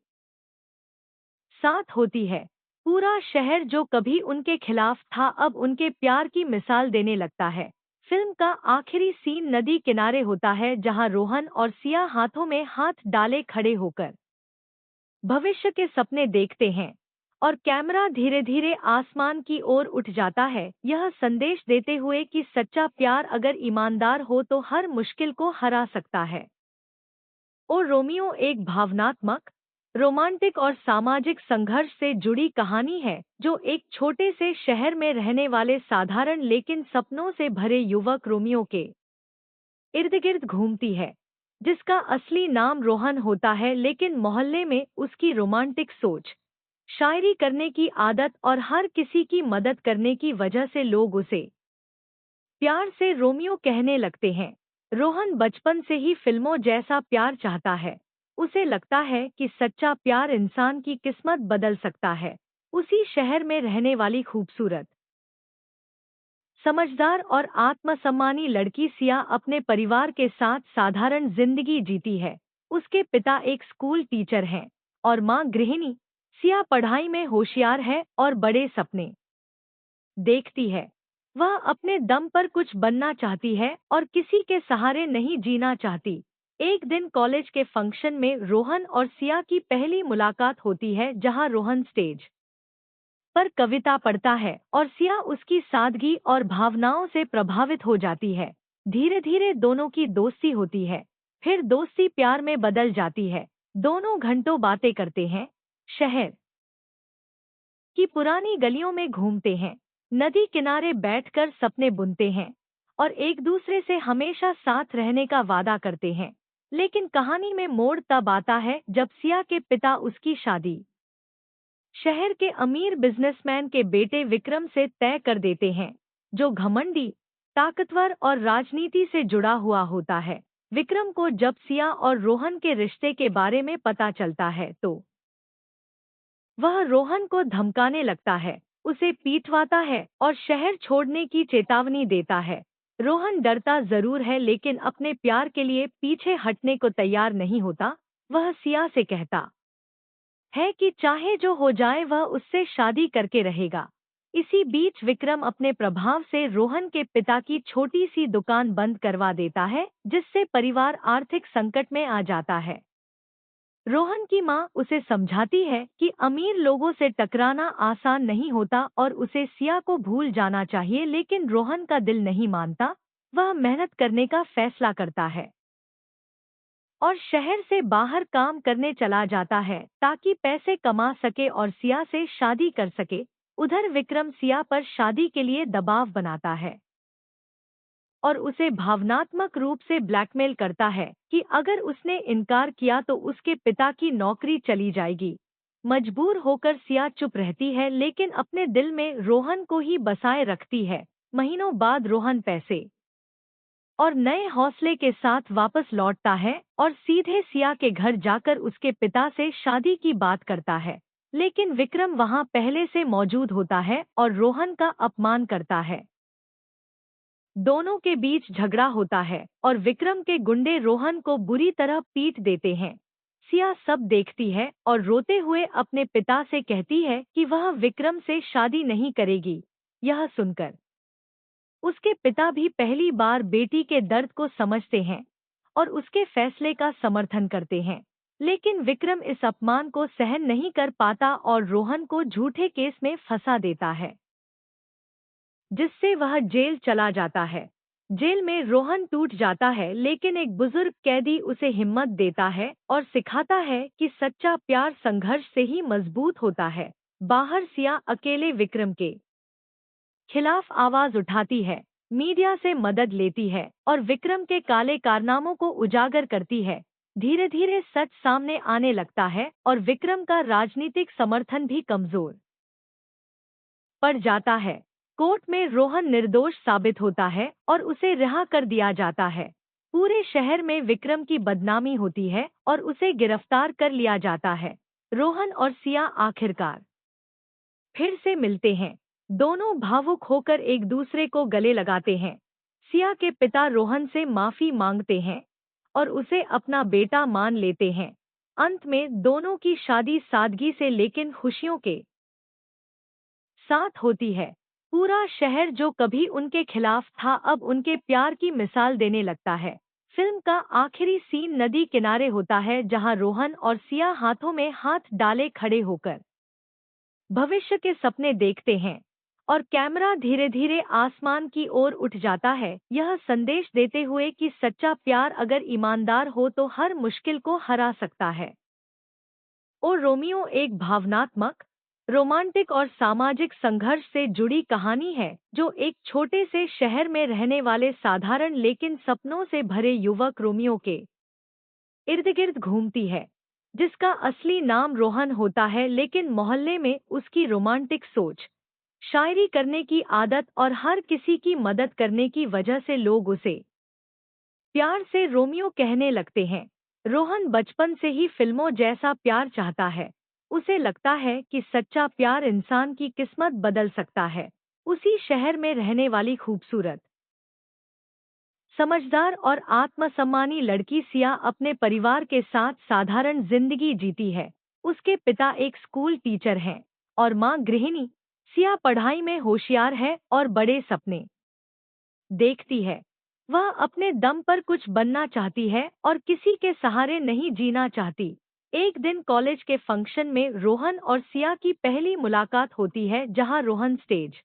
साथ होती है। पूरा शहर जो कभी उनके खिलाफ था अब उनके प्यार की मिसाल देने लगता है। फिल्म का आखिरी सीन नदी किनारे होता है जहां रोहन और सिया हाथों में हाथ डाले खड़े होकर भविष्य के सपने देखते हैं और कैमरा धीरे धीरे आसमान की ओर उठ जाता है, यह संदेश देते हुए कि सच्चा प्यार अगर ईमानदार हो तो हर मुश्किल को हरा सकता है। और रोमियो एक भावनात्मक, रोमांटिक और सामाजिक संघर्ष से जुड़ी कहानी है जो एक छोटे से शहर में रहने वाले साधारण लेकिन सपनों से भरे युवक रोमियो के इर्द गिर्द घूमती है, जिसका असली नाम रोहन होता है लेकिन मोहल्ले में उसकी रोमांटिक सोच, शायरी करने की आदत और हर किसी की मदद करने की वजह से लोग उसे प्यार से रोमियो कहने लगते हैं। रोहन बचपन से ही फिल्मों जैसा प्यार चाहता है। उसे लगता है कि सच्चा प्यार इंसान की किस्मत बदल सकता है। उसी शहर में रहने वाली खूबसूरत, समझदार और आत्मसम्मानी लड़की सिया अपने परिवार के साथ साधारण जिंदगी जीती है। उसके पिता एक स्कूल टीचर हैं और मां गृहिणी। सिया पढ़ाई में होशियार है और बड़े सपने देखती है। वह अपने दम पर कुछ बनना चाहती है और किसी के सहारे नहीं जीना चाहती। एक दिन कॉलेज के फंक्शन में रोहन और सिया की पहली मुलाकात होती है जहां रोहन स्टेज पर कविता पढ़ता है और सिया उसकी सादगी और भावनाओं से प्रभावित हो जाती है। धीरे धीरे दोनों की दोस्ती होती है, फिर दोस्ती प्यार में बदल जाती है। दोनों घंटों बातें करते हैं, शहर की पुरानी गलियों में घूमते हैं, नदी किनारे बैठकर सपने बुनते हैं और एक दूसरे से हमेशा साथ रहने का वादा करते हैं। लेकिन कहानी में मोड़ तब आता है जब सिया के पिता उसकी शादी शहर के अमीर बिजनेसमैन के बेटे विक्रम से तय कर देते हैं, जो घमंडी, ताकतवर और राजनीति से जुड़ा हुआ होता है। विक्रम को जब सिया और रोहन के रिश्ते के बारे में पता चलता है तो वह रोहन को धमकाने लगता है, उसे पीटवाता है और शहर छोड़ने की चेतावनी देता है। रोहन डरता जरूर है लेकिन अपने प्यार के लिए पीछे हटने को तैयार नहीं होता। वह सिया से कहता है कि चाहे जो हो जाए वह उससे शादी करके रहेगा। इसी बीच विक्रम अपने प्रभाव से रोहन के पिता की छोटी सी दुकान बंद करवा देता है, जिससे परिवार आर्थिक संकट में आ जाता है। रोहन की मां उसे समझाती है कि अमीर लोगों से टकराना आसान नहीं होता और उसे सिया को भूल जाना चाहिए, लेकिन रोहन का दिल नहीं मानता। वह मेहनत करने का फैसला करता है और शहर से बाहर काम करने चला जाता है ताकि पैसे कमा सके और सिया से शादी कर सके। उधर विक्रम सिया पर शादी के लिए दबाव बनाता है और उसे भावनात्मक रूप से ब्लैकमेल करता है कि अगर उसने इनकार किया तो उसके पिता की नौकरी चली जाएगी। मजबूर होकर सिया चुप रहती है लेकिन अपने दिल में रोहन को ही बसाए रखती है। महीनों बाद रोहन पैसे और नए हौसले के साथ वापस लौटता है और सीधे सिया के घर जाकर उसके पिता से शादी की बात करता है। लेकिन विक्रम वहां पहले से मौजूद होता है और रोहन का अपमान करता है। दोनों के बीच झगड़ा होता है और विक्रम के गुंडे रोहन को बुरी तरह पीट देते हैं। सिया सब देखती है और रोते हुए अपने पिता से कहती है कि वह विक्रम से शादी नहीं करेगी। यह सुनकर उसके पिता भी पहली बार बेटी के दर्द को समझते हैं और उसके फैसले का समर्थन करते हैं। लेकिन विक्रम इस अपमान को सहन नहीं कर पाता और रोहन को झूठे केस में फंसा देता है, जिससे वह जेल चला जाता है। जेल में रोहन टूट जाता है लेकिन एक बुजुर्ग कैदी उसे हिम्मत देता है और सिखाता है कि सच्चा प्यार संघर्ष से ही मजबूत होता है। बाहर सिया अकेले विक्रम के खिलाफ आवाज उठाती है, मीडिया से मदद लेती है और विक्रम के काले कारनामों को उजागर करती है। धीरे धीरे सच सामने आने लगता है और विक्रम का राजनीतिक समर्थन भी कमजोर पड़ जाता है। कोर्ट में रोहन निर्दोष साबित होता है और उसे रिहा कर दिया जाता है। पूरे शहर में विक्रम की बदनामी होती है और उसे गिरफ्तार कर लिया जाता है। रोहन और सिया आखिरकार फिर से मिलते हैं। दोनों भावुक होकर एक दूसरे को गले लगाते हैं। सिया के पिता रोहन से माफी मांगते हैं और उसे अपना बेटा मान लेते हैं। अंत में दोनों की शादी सादगी से लेकिन खुशियों के साथ होती है। पूरा शहर जो कभी उनके खिलाफ था अब उनके प्यार की मिसाल देने लगता है। फिल्म का आखिरी सीन नदी किनारे होता है जहां रोहन और सिया हाथों में हाथ डाले खड़े होकर भविष्य के सपने देखते हैं और कैमरा धीरे धीरे आसमान की ओर उठ जाता है, यह संदेश देते हुए कि सच्चा प्यार अगर ईमानदार हो तो हर मुश्किल को हरा सकता है। ओ रोमियो एक भावनात्मक, रोमांटिक और सामाजिक संघर्ष से जुड़ी कहानी है जो एक छोटे से शहर में रहने वाले साधारण लेकिन सपनों से भरे युवक रोमियो के इर्द गिर्द घूमती है, जिसका असली नाम रोहन होता है लेकिन मोहल्ले में उसकी रोमांटिक सोच, शायरी करने की आदत और हर किसी की मदद करने की वजह से लोग उसे प्यार से रोमियो कहने लगते हैं। रोहन बचपन से ही फिल्मों जैसा प्यार चाहता है। उसे लगता है कि सच्चा प्यार इंसान की किस्मत बदल सकता है। उसी शहर में रहने वाली खूबसूरत, समझदार और आत्मसम्मानी लड़की सिया अपने परिवार के साथ साधारण जिंदगी जीती है। उसके पिता एक स्कूल टीचर हैं और माँ गृहिणी। सिया पढ़ाई में होशियार है और बड़े सपने देखती है। वह अपने दम पर कुछ बनना चाहती है और किसी के सहारे नहीं जीना चाहती। एक दिन कॉलेज के फंक्शन में रोहन और सिया की पहली मुलाकात होती है जहां रोहन स्टेज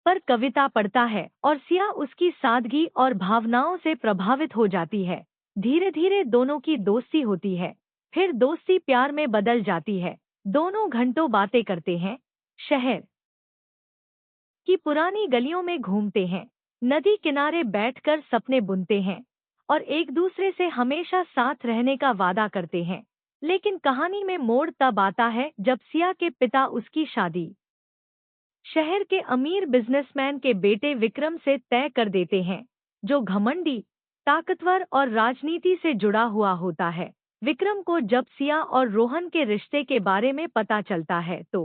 पर कविता पढ़ता है और सिया उसकी सादगी और भावनाओं से प्रभावित हो जाती है। धीरे धीरे दोनों की दोस्ती होती है, फिर दोस्ती प्यार में बदल जाती है। दोनों घंटों बातें करते हैं, शहर की पुरानी गलियों में घूमते हैं, नदी किनारे बैठकर सपने बुनते हैं और एक दूसरे से हमेशा साथ रहने का वादा करते हैं। लेकिन कहानी में मोड़ तब आता है जब सिया के पिता उसकी शादी शहर के अमीर बिजनेसमैन के बेटे विक्रम से तय कर देते हैं, जो घमंडी, ताकतवर और राजनीति से जुड़ा हुआ होता है। विक्रम को जब सिया और रोहन के रिश्ते के बारे में पता चलता है तो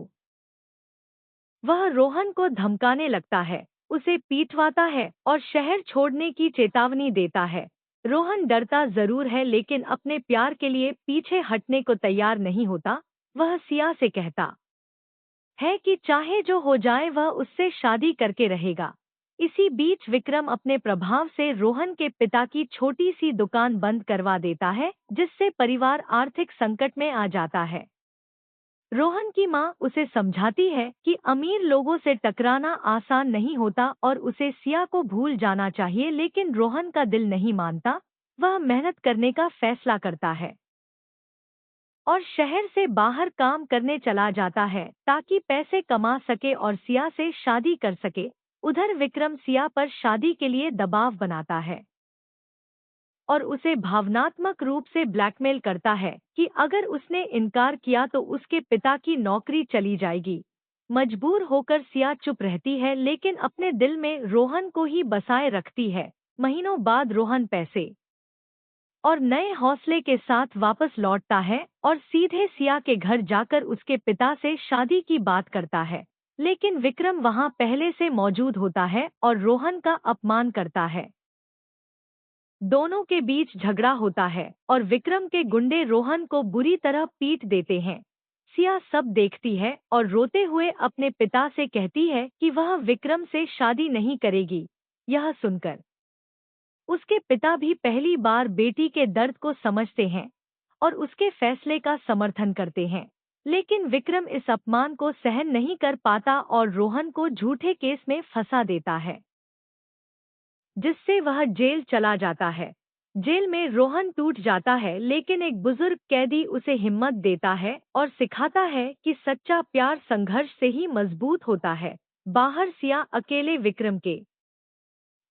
वह रोहन को धमकाने लगता है, उसे पीटवाता है और शहर छोड़ने की चेतावनी देता है। रोहन डरता जरूर है लेकिन अपने प्यार के लिए पीछे हटने को तैयार नहीं होता। वह सिया से कहता है कि चाहे जो हो जाए वह उससे शादी करके रहेगा। इसी बीच विक्रम अपने प्रभाव से रोहन के पिता की छोटी सी दुकान बंद करवा देता है, जिससे परिवार आर्थिक संकट में आ जाता है। रोहन की माँ उसे समझाती है कि अमीर लोगों से टकराना आसान नहीं होता और उसे सिया को भूल जाना चाहिए, लेकिन रोहन का दिल नहीं मानता। वह मेहनत करने का फैसला करता है और शहर से बाहर काम करने चला जाता है ताकि पैसे कमा सके और सिया से शादी कर सके। उधर विक्रम सिया पर शादी के लिए दबाव बनाता है और उसे भावनात्मक रूप से ब्लैकमेल करता है कि अगर उसने इनकार किया तो उसके पिता की नौकरी चली जाएगी। मजबूर होकर सिया चुप रहती है लेकिन अपने दिल में रोहन को ही बसाए रखती है। महीनों बाद रोहन पैसे और नए हौसले के साथ वापस लौटता है और सीधे सिया के घर जाकर उसके पिता से शादी की बात करता है। लेकिन विक्रम वहां पहले से मौजूद होता है और रोहन का अपमान करता है। दोनों के बीच झगड़ा होता है और विक्रम के गुंडे रोहन को बुरी तरह पीट देते हैं। सिया सब देखती है और रोते हुए अपने पिता से कहती है कि वह विक्रम से शादी नहीं करेगी। यह सुनकर उसके पिता भी पहली बार बेटी के दर्द को समझते हैं और उसके फैसले का समर्थन करते हैं। लेकिन विक्रम इस अपमान को सहन नहीं कर पाता और रोहन को झूठे केस में फंसा देता है, जिससे वह जेल चला जाता है। जेल में रोहन टूट जाता है लेकिन एक बुजुर्ग कैदी उसे हिम्मत देता है और सिखाता है कि सच्चा प्यार संघर्ष से ही मजबूत होता है। बाहर सिया अकेले विक्रम के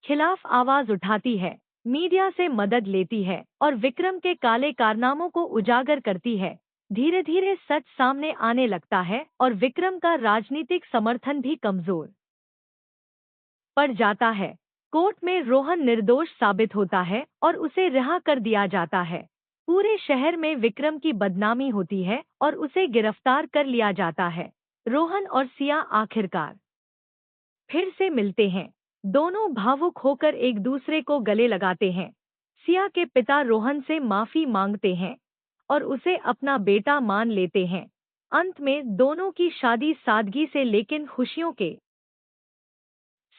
खिलाफ आवाज उठाती है, मीडिया से मदद लेती है और विक्रम के काले कारनामों को उजागर करती है। धीरे धीरे सच सामने आने लगता है और विक्रम का राजनीतिक समर्थन भी कमजोर पड़ जाता है। कोर्ट में रोहन निर्दोष साबित होता है और उसे रिहा कर दिया जाता है। पूरे शहर में विक्रम की बदनामी होती है और उसे गिरफ्तार कर लिया जाता है। रोहन और सिया आखिरकार फिर से मिलते हैं। दोनों भावुक होकर एक दूसरे को गले लगाते हैं। सिया के पिता रोहन से माफी मांगते हैं और उसे अपना बेटा मान लेते हैं। अंत में दोनों की शादी सादगी से लेकिन खुशियों के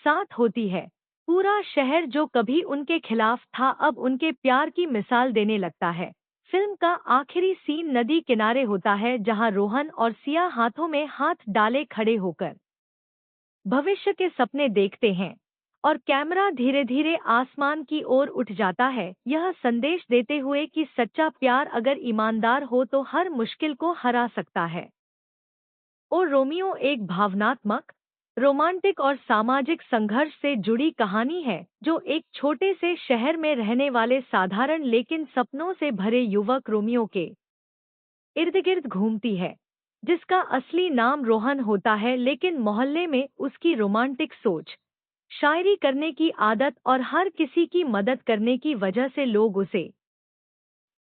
साथ होती है। पूरा शहर जो कभी उनके खिलाफ था अब उनके प्यार की मिसाल देने लगता है। फिल्म का आखिरी सीन नदी किनारे होता है जहां रोहन और सिया हाथों में हाथ डाले खड़े होकर भविष्य के सपने देखते हैं और कैमरा धीरे धीरे आसमान की ओर उठ जाता है, यह संदेश देते हुए कि सच्चा प्यार अगर ईमानदार हो तो हर मुश्किल को हरा सकता है। और रोमियो एक भावनात्मक, रोमांटिक और सामाजिक संघर्ष से जुड़ी कहानी है जो एक छोटे से शहर में रहने वाले साधारण लेकिन सपनों से भरे युवक रोमियो के इर्द गिर्द घूमती है, जिसका असली नाम रोहन होता है लेकिन मोहल्ले में उसकी रोमांटिक सोच, शायरी करने की आदत और हर किसी की मदद करने की वजह से लोग उसे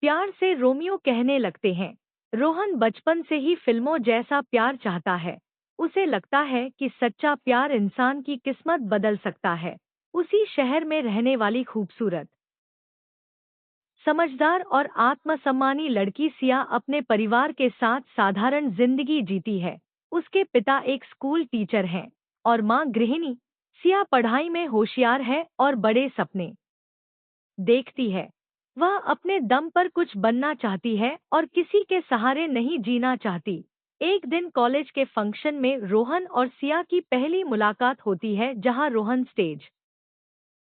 प्यार से रोमियो कहने लगते हैं। रोहन बचपन से ही फिल्मों जैसा प्यार चाहता है। उसे लगता है कि सच्चा प्यार इंसान की किस्मत बदल सकता है। उसी शहर में रहने वाली खूबसूरत, समझदार और आत्मसम्मानी लड़की सिया अपने परिवार के साथ साधारण जिंदगी जीती है। उसके पिता एक स्कूल टीचर हैं और मां गृहिणी। सिया पढ़ाई में होशियार है और बड़े सपने देखती है। वह अपने दम पर कुछ बनना चाहती है और किसी के सहारे नहीं जीना चाहती। एक दिन कॉलेज के फंक्शन में रोहन और सिया की पहली मुलाकात होती है जहां रोहन स्टेज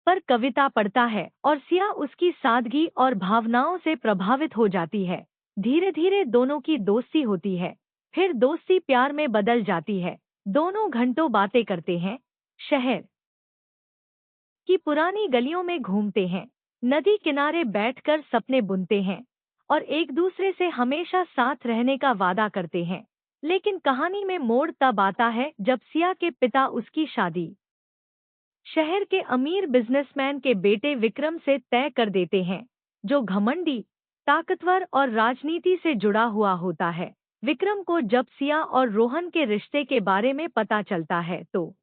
पर कविता पढ़ता है और सिया उसकी सादगी और भावनाओं से प्रभावित हो जाती है। धीरे धीरे दोनों की दोस्ती होती है, फिर दोस्ती प्यार में बदल जाती है। दोनों घंटों बातें करते हैं, शहर की पुरानी गलियों में घूमते हैं, नदी किनारे बैठकर सपने बुनते हैं और एक दूसरे से हमेशा साथ रहने का वादा करते हैं। लेकिन कहानी में मोड़ तब आता है जब सिया के पिता उसकी शादी शहर के अमीर बिजनेसमैन के बेटे विक्रम से तय कर देते हैं, जो घमंडी, ताकतवर और राजनीति से जुड़ा हुआ होता है। विक्रम को जब सिया और रोहन के रिश्ते के बारे में पता चलता है तो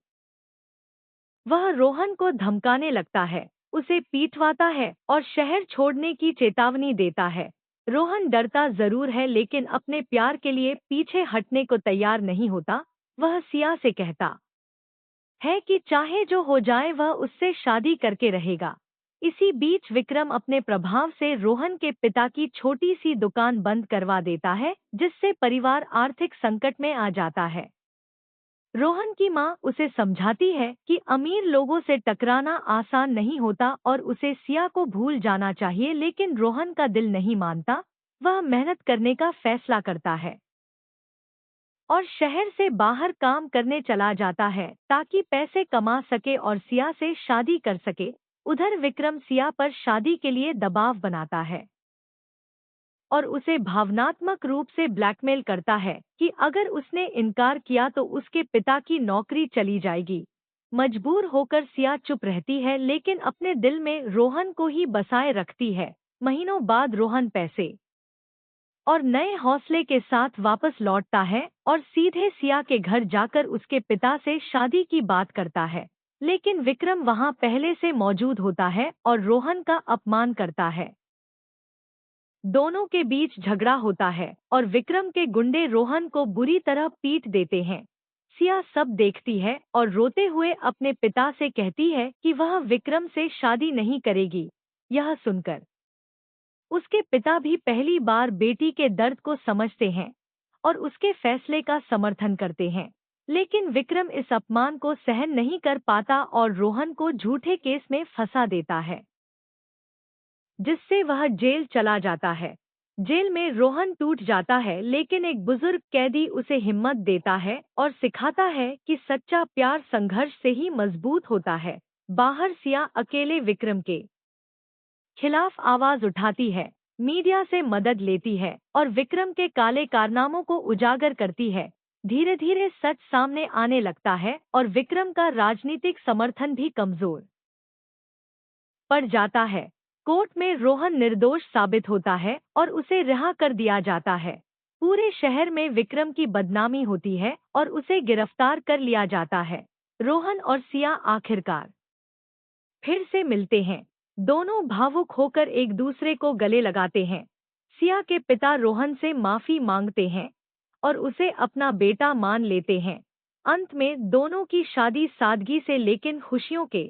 वह रोहन को धमकाने लगता है, उसे पीटवाता है और शहर छोड़ने की चेतावनी देता है। रोहन डरता जरूर है लेकिन अपने प्यार के लिए पीछे हटने को तैयार नहीं होता। वह सिया से कहता है कि चाहे जो हो जाए वह उससे शादी करके रहेगा। इसी बीच विक्रम अपने प्रभाव से रोहन के पिता की छोटी सी दुकान बंद करवा देता है, जिससे परिवार आर्थिक संकट में आ जाता है। रोहन की मां उसे समझाती है कि अमीर लोगों से टकराना आसान नहीं होता और उसे सिया को भूल जाना चाहिए, लेकिन रोहन का दिल नहीं मानता। वह मेहनत करने का फैसला करता है और शहर से बाहर काम करने चला जाता है ताकि पैसे कमा सके और सिया से शादी कर सके। उधर विक्रम सिया पर शादी के लिए दबाव बनाता है और उसे भावनात्मक रूप से ब्लैकमेल करता है कि अगर उसने इनकार किया तो उसके पिता की नौकरी चली जाएगी। मजबूर होकर सिया चुप रहती है लेकिन अपने दिल में रोहन को ही बसाए रखती है। महीनों बाद रोहन पैसे और नए हौसले के साथ वापस लौटता है और सीधे सिया के घर जाकर उसके पिता से शादी की बात करता है। लेकिन विक्रम वहां पहले से मौजूद होता है और रोहन का अपमान करता है। दोनों के बीच झगड़ा होता है और विक्रम के गुंडे रोहन को बुरी तरह पीट देते हैं। सिया सब देखती है और रोते हुए अपने पिता से कहती है कि वह विक्रम से शादी नहीं करेगी। यह सुनकर उसके पिता भी पहली बार बेटी के दर्द को समझते हैं और उसके फैसले का समर्थन करते हैं। लेकिन विक्रम इस अपमान को सहन नहीं कर पाता और रोहन को झूठे केस में फंसा देता है, जिससे वह जेल चला जाता है। जेल में रोहन टूट जाता है लेकिन एक बुजुर्ग कैदी उसे हिम्मत देता है और सिखाता है कि सच्चा प्यार संघर्ष से ही मजबूत होता है। बाहर सिया अकेले विक्रम के खिलाफ आवाज उठाती है, मीडिया से मदद लेती है और विक्रम के काले कारनामों को उजागर करती है। धीरे धीरे सच सामने आने लगता है और विक्रम का राजनीतिक समर्थन भी कमजोर पड़ जाता है। कोर्ट में रोहन निर्दोष साबित होता है और उसे रिहा कर दिया जाता है। पूरे शहर में विक्रम की बदनामी होती है और उसे गिरफ्तार कर लिया जाता है। रोहन और सिया आखिरकार फिर से मिलते हैं। दोनों भावुक होकर एक दूसरे को गले लगाते हैं। सिया के पिता रोहन से माफी मांगते हैं और उसे अपना बेटा मान लेते हैं। अंत में दोनों की शादी सादगी से लेकिन खुशियों के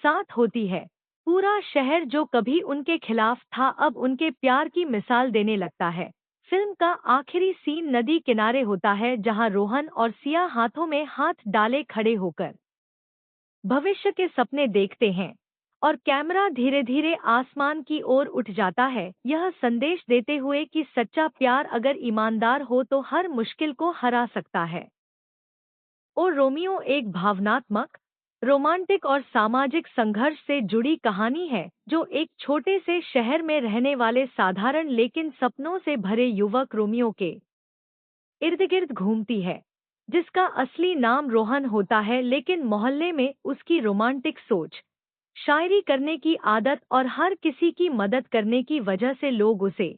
साथ होती है। पूरा शहर जो कभी उनके खिलाफ था अब उनके प्यार की मिसाल देने लगता है। फिल्म का आखिरी सीन नदी किनारे होता है जहां रोहन और सिया हाथों में हाथ डाले खड़े होकर भविष्य के सपने देखते हैं और कैमरा धीरे धीरे आसमान की ओर उठ जाता है, यह संदेश देते हुए कि सच्चा प्यार अगर ईमानदार हो तो हर मुश्किल को हरा सकता है। ओ रोमियो एक भावनात्मक, रोमांटिक और सामाजिक संघर्ष से जुड़ी कहानी है जो एक छोटे से शहर में रहने वाले साधारण लेकिन सपनों से भरे युवक रोमियो के इर्द गिर्द घूमती है, जिसका असली नाम रोहन होता है लेकिन मोहल्ले में उसकी रोमांटिक सोच, शायरी करने की आदत और हर किसी की मदद करने की वजह से लोग उसे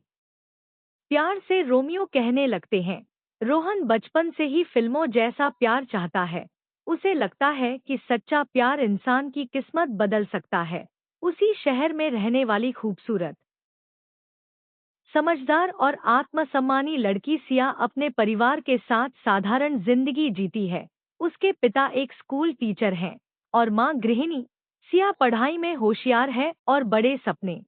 प्यार से रोमियो कहने लगते हैं। रोहन बचपन से ही फिल्मों जैसा प्यार चाहता है। उसे लगता है कि सच्चा प्यार इंसान की किस्मत बदल सकता है। उसी शहर में रहने वाली खूबसूरत, समझदार और आत्मसम्मानी लड़की सिया अपने परिवार के साथ साधारण जिंदगी जीती है। उसके पिता एक स्कूल टीचर हैं और माँ गृहिणी। सिया पढ़ाई में होशियार है और बड़े सपने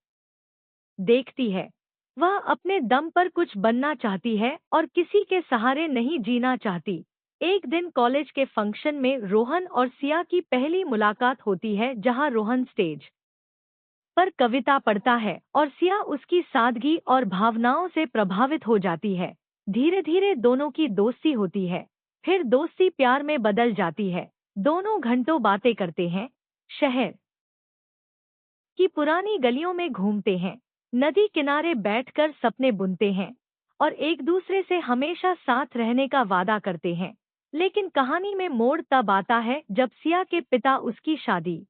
देखती है। वह अपने दम पर कुछ बनना चाहती है और किसी के सहारे नहीं जीना चाहती। एक दिन कॉलेज के फंक्शन में रोहन और सिया की पहली मुलाकात होती है जहां रोहन स्टेज पर कविता पढ़ता है और सिया उसकी सादगी और भावनाओं से प्रभावित हो जाती है। धीरे धीरे दोनों की दोस्ती होती है, फिर दोस्ती प्यार में बदल जाती है। दोनों घंटों बातें करते हैं, शहर की पुरानी गलियों में घूमते हैं, नदी किनारे बैठकर सपने बुनते हैं और एक दूसरे से हमेशा साथ रहने का वादा करते हैं। लेकिन कहानी में मोड़ तब आता है जब सिया के पिता उसकी शादी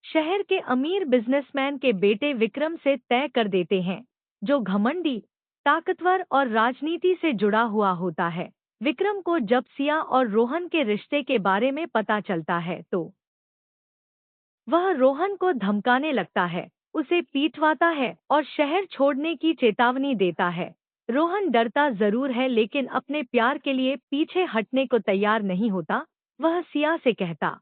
शहर के अमीर बिजनेसमैन के बेटे विक्रम से तय कर देते हैं, जो घमंडी, ताकतवर और राजनीति से जुड़ा हुआ होता है। विक्रम को जब सिया और रोहन के रिश्ते के बारे में पता चलता है तो वह रोहन को धमकाने लगता है, उसे पीटवाता है और शहर छोड़ने की चेतावनी देता है। रोहन डरता जरूर है लेकिन अपने प्यार के लिए पीछे हटने को तैयार नहीं होता। वह सिया से कहता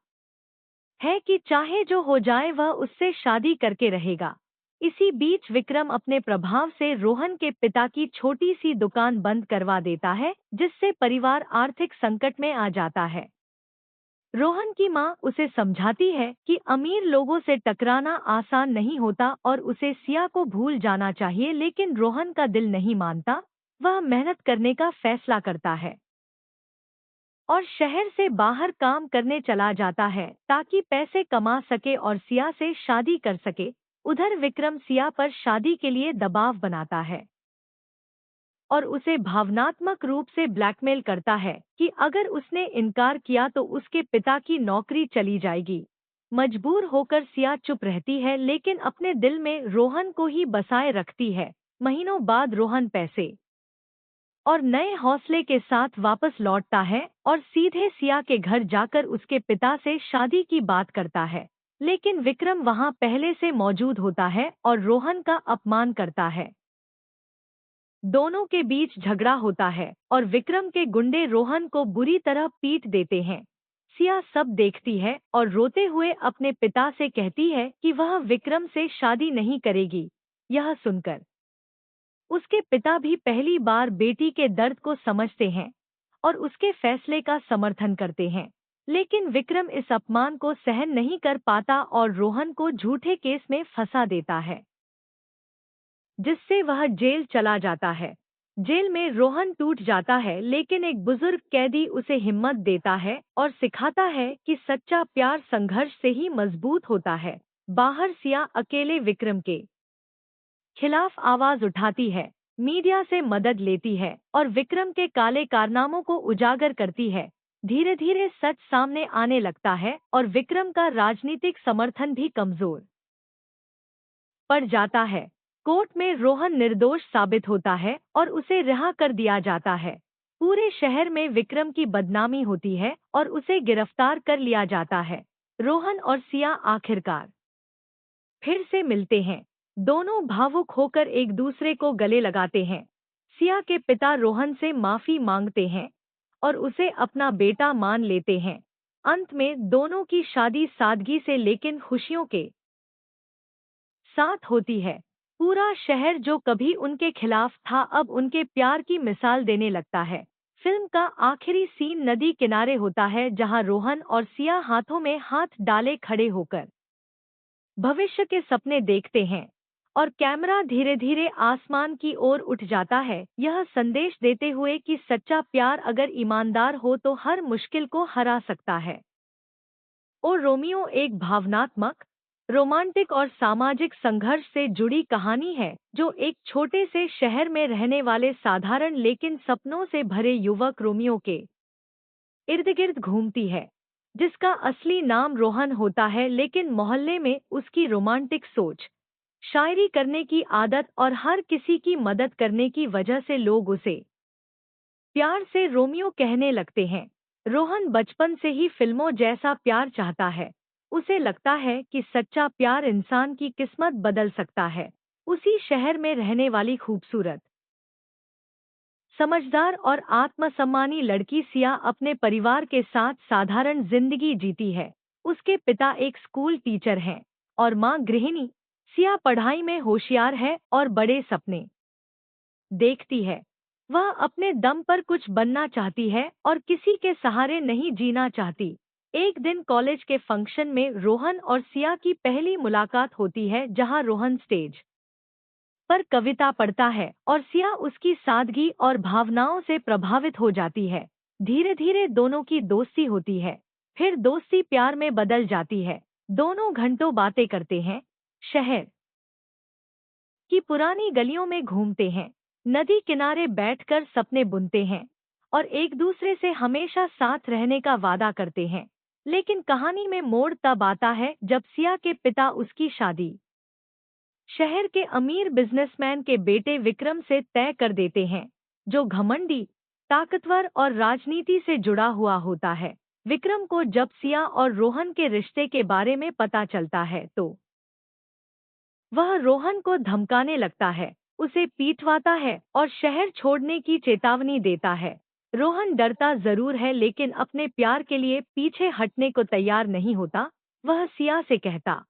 है कि चाहे जो हो जाए वह उससे शादी करके रहेगा। इसी बीच विक्रम अपने प्रभाव से रोहन के पिता की छोटी सी दुकान बंद करवा देता है, जिससे परिवार आर्थिक संकट में आ जाता है। रोहन की माँ उसे समझाती है कि अमीर लोगों से टकराना आसान नहीं होता और उसे सिया को भूल जाना चाहिए, लेकिन रोहन का दिल नहीं मानता। वह मेहनत करने का फैसला करता है और शहर से बाहर काम करने चला जाता है ताकि पैसे कमा सके और सिया से शादी कर सके। उधर विक्रम सिया पर शादी के लिए दबाव बनाता है और उसे भावनात्मक रूप से ब्लैकमेल करता है कि अगर उसने इनकार किया तो उसके पिता की नौकरी चली जाएगी। मजबूर होकर सिया चुप रहती है लेकिन अपने दिल में रोहन को ही बसाए रखती है। महीनों बाद रोहन पैसे और नए हौसले के साथ वापस लौटता है और सीधे सिया के घर जाकर उसके पिता से शादी की बात करता है। लेकिन विक्रम वहां पहले से मौजूद होता है और रोहन का अपमान करता है। दोनों के बीच झगड़ा होता है और विक्रम के गुंडे रोहन को बुरी तरह पीट देते हैं। सिया सब देखती है और रोते हुए अपने पिता से कहती है कि वह विक्रम से शादी नहीं करेगी। यह सुनकर उसके पिता भी पहली बार बेटी के दर्द को समझते हैं और उसके फैसले का समर्थन करते हैं। लेकिन विक्रम इस अपमान को सहन नहीं कर पाता और रोहन को झूठे केस में फंसा देता है, जिससे वह जेल चला जाता है। जेल में रोहन टूट जाता है लेकिन एक बुजुर्ग कैदी उसे हिम्मत देता है और सिखाता है कि सच्चा प्यार संघर्ष से ही मजबूत होता है। बाहर सिया अकेले विक्रम के खिलाफ आवाज उठाती है, मीडिया से मदद लेती है और विक्रम के काले कारनामों को उजागर करती है। धीरे धीरे सच सामने आने लगता है और विक्रम का राजनीतिक समर्थन भी कमजोर पड़ जाता है। कोर्ट में रोहन निर्दोष साबित होता है और उसे रिहा कर दिया जाता है। पूरे शहर में विक्रम की बदनामी होती है और उसे गिरफ्तार कर लिया जाता है। रोहन और सिया आखिरकार फिर से मिलते हैं। दोनों भावुक होकर एक दूसरे को गले लगाते हैं। सिया के पिता रोहन से माफी मांगते हैं और उसे अपना बेटा मान लेते हैं। अंत में दोनों की शादी सादगी से लेकिन खुशियों के साथ होती है। पूरा शहर जो कभी उनके खिलाफ था अब उनके प्यार की मिसाल देने लगता है। फिल्म का आखिरी सीन नदी किनारे होता है जहां रोहन और सिया हाथों में हाथ डाले खड़े होकर भविष्य के सपने देखते हैं और कैमरा धीरे धीरे आसमान की ओर उठ जाता है, यह संदेश देते हुए कि सच्चा प्यार अगर ईमानदार हो तो हर मुश्किल को हरा सकता है। और रोमियो एक भावनात्मक, रोमांटिक और सामाजिक संघर्ष से जुड़ी कहानी है जो एक छोटे से शहर में रहने वाले साधारण लेकिन सपनों से भरे युवक रोमियो के इर्द गिर्द घूमती है, जिसका असली नाम रोहन होता है लेकिन मोहल्ले में उसकी रोमांटिक सोच, शायरी करने की आदत और हर किसी की मदद करने की वजह से लोग उसे प्यार से रोमियो कहने लगते हैं। रोहन बचपन से ही फिल्मों जैसा प्यार चाहता है। उसे लगता है कि सच्चा प्यार इंसान की किस्मत बदल सकता है। उसी शहर में रहने वाली खूबसूरत, समझदार और आत्मसम्मानी लड़की सिया अपने परिवार के साथ साधारण जिंदगी जीती है। उसके पिता एक स्कूल टीचर हैं और मां गृहिणी। सिया पढ़ाई में होशियार है और बड़े सपने देखती है। वह अपने दम पर कुछ बनना चाहती है और किसी के सहारे नहीं जीना चाहती। एक दिन कॉलेज के फंक्शन में रोहन और सिया की पहली मुलाकात होती है जहां रोहन स्टेज पर कविता पढ़ता है और सिया उसकी सादगी और भावनाओं से प्रभावित हो जाती है। धीरे धीरे दोनों की दोस्ती होती है, फिर दोस्ती प्यार में बदल जाती है। दोनों घंटों बातें करते हैं, शहर की पुरानी गलियों में घूमते हैं, नदी किनारे बैठकर सपने बुनते हैं और एक दूसरे से हमेशा साथ रहने का वादा करते हैं। लेकिन कहानी में मोड़ तब आता है जब सिया के पिता उसकी शादी शहर के अमीर बिजनेसमैन के बेटे विक्रम से तय कर देते हैं, जो घमंडी, ताकतवर और राजनीति से जुड़ा हुआ होता है। विक्रम को जब सिया और रोहन के रिश्ते के बारे में पता चलता है तो वह रोहन को धमकाने लगता है, उसे पीटवाता है और शहर छोड़ने की चेतावनी देता है। रोहन डरता जरूर है लेकिन अपने प्यार के लिए पीछे हटने को तैयार नहीं होता। वह सिया से कहता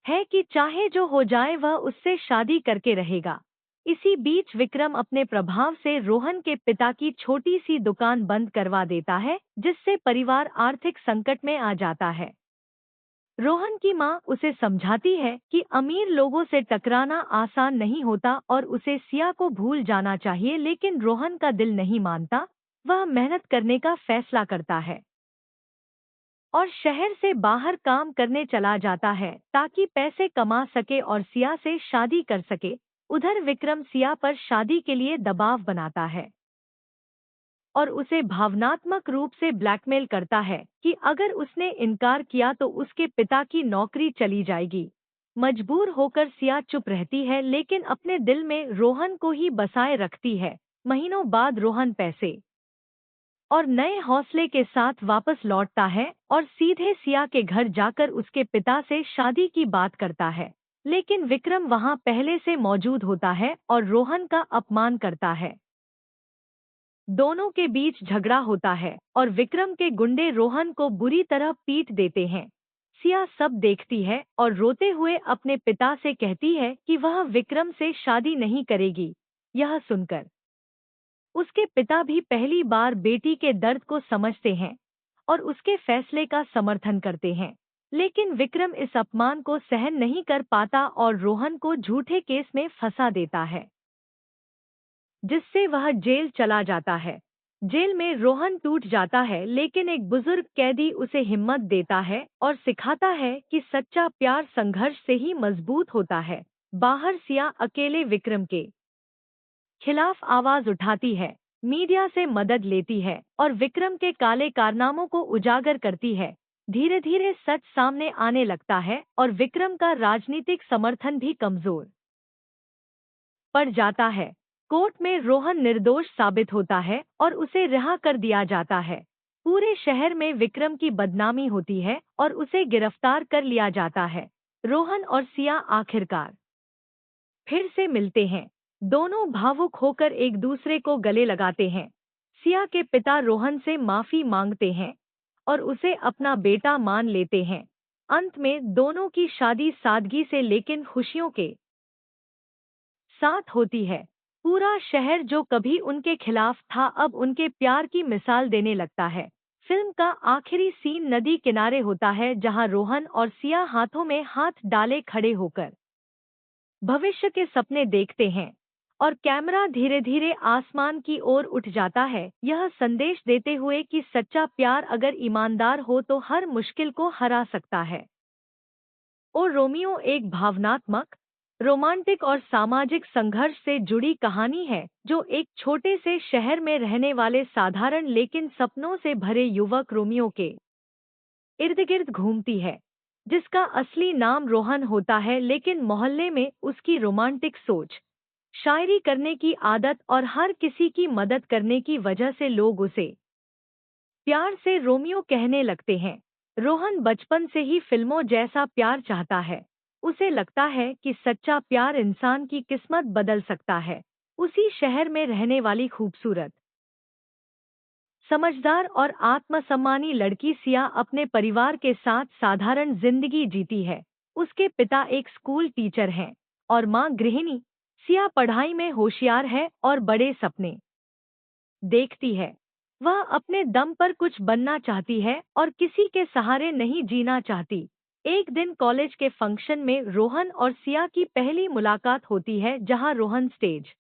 है कि चाहे जो हो जाए वह उससे शादी करके रहेगा। इसी बीच विक्रम अपने प्रभाव से रोहन के पिता की छोटी सी दुकान बंद करवा देता है, जिससे परिवार आर्थिक संकट में आ जाता है। रोहन की मां उसे समझाती है कि अमीर लोगों से टकराना आसान नहीं होता और उसे सिया को भूल जाना चाहिए, लेकिन रोहन का दिल नहीं मानता। वह मेहनत करने का फैसला करता है और शहर से बाहर काम करने चला जाता है ताकि पैसे कमा सके और सिया से शादी कर सके। उधर विक्रम सिया पर शादी के लिए दबाव बनाता है और उसे भावनात्मक रूप से ब्लैकमेल करता है कि अगर उसने इनकार किया तो उसके पिता की नौकरी चली जाएगी। मजबूर होकर सिया चुप रहती है लेकिन अपने दिल में रोहन को ही बसाए रखती है। महीनों बाद रोहन पैसे और नए हौसले के साथ वापस लौटता है और सीधे सिया के घर जाकर उसके पिता से शादी की बात करता है। लेकिन विक्रम वहां पहले से मौजूद होता है और रोहन का अपमान करता है। दोनों के बीच झगड़ा होता है और विक्रम के गुंडे रोहन को बुरी तरह पीट देते हैं। सिया सब देखती है और रोते हुए अपने पिता से कहती है कि वह विक्रम से शादी नहीं करेगी। यह सुनकर उसके पिता भी पहली बार बेटी के दर्द को समझते हैं और उसके फैसले का समर्थन करते हैं। लेकिन विक्रम इस अपमान को सहन नहीं कर पाता और रोहन को झूठे केस में फंसा देता है, जिससे वह जेल चला जाता है। जेल में रोहन टूट जाता है लेकिन एक बुजुर्ग कैदी उसे हिम्मत देता है और सिखाता है कि सच्चा प्यार संघर्ष से ही मजबूत होता है। बाहर सिया अकेले विक्रम के खिलाफ आवाज उठाती है, मीडिया से मदद लेती है और विक्रम के काले कारनामों को उजागर करती है। धीरे धीरे सच सामने आने लगता है और विक्रम का राजनीतिक समर्थन भी कमजोर पड़ जाता है। कोर्ट में रोहन निर्दोष साबित होता है और उसे रिहा कर दिया जाता है। पूरे शहर में विक्रम की बदनामी होती है और उसे गिरफ्तार कर लिया जाता है। रोहन और सिया आखिरकार फिर से मिलते हैं। दोनों भावुक होकर एक दूसरे को गले लगाते हैं। सिया के पिता रोहन से माफी मांगते हैं और उसे अपना बेटा मान लेते हैं। अंत में दोनों की शादी सादगी से लेकिन खुशियों के साथ होती है। पूरा शहर जो कभी उनके खिलाफ था अब उनके प्यार की मिसाल देने लगता है। फिल्म का आखिरी सीन नदी किनारे होता है जहां रोहन और सिया हाथों में हाथ डाले खड़े होकर भविष्य के सपने देखते हैं और कैमरा धीरे धीरे आसमान की ओर उठ जाता है, यह संदेश देते हुए कि सच्चा प्यार अगर ईमानदार हो तो हर मुश्किल को हरा सकता है। ओ रोमियो एक भावनात्मक, रोमांटिक और सामाजिक संघर्ष से जुड़ी कहानी है जो एक छोटे से शहर में रहने वाले साधारण लेकिन सपनों से भरे युवक रोमियो के इर्द गिर्द घूमती है, जिसका असली नाम रोहन होता है लेकिन मोहल्ले में उसकी रोमांटिक सोच, शायरी करने की आदत और हर किसी की मदद करने की वजह से लोग उसे प्यार से रोमियो कहने लगते हैं। रोहन बचपन से ही फिल्मों जैसा प्यार चाहता है। उसे लगता है कि सच्चा प्यार इंसान की किस्मत बदल सकता है। उसी शहर में रहने वाली खूबसूरत, समझदार और आत्मसम्मानी लड़की सिया अपने परिवार के साथ साधारण जिंदगी जीती है। उसके पिता एक स्कूल टीचर हैं और मां गृहिणी। सिया पढ़ाई में होशियार है और बड़े सपने देखती है। वह अपने दम पर कुछ बनना चाहती है और किसी के सहारे नहीं जीना चाहती। एक दिन कॉलेज के फंक्शन में रोहन और सिया की पहली मुलाकात होती है जहां रोहन स्टेज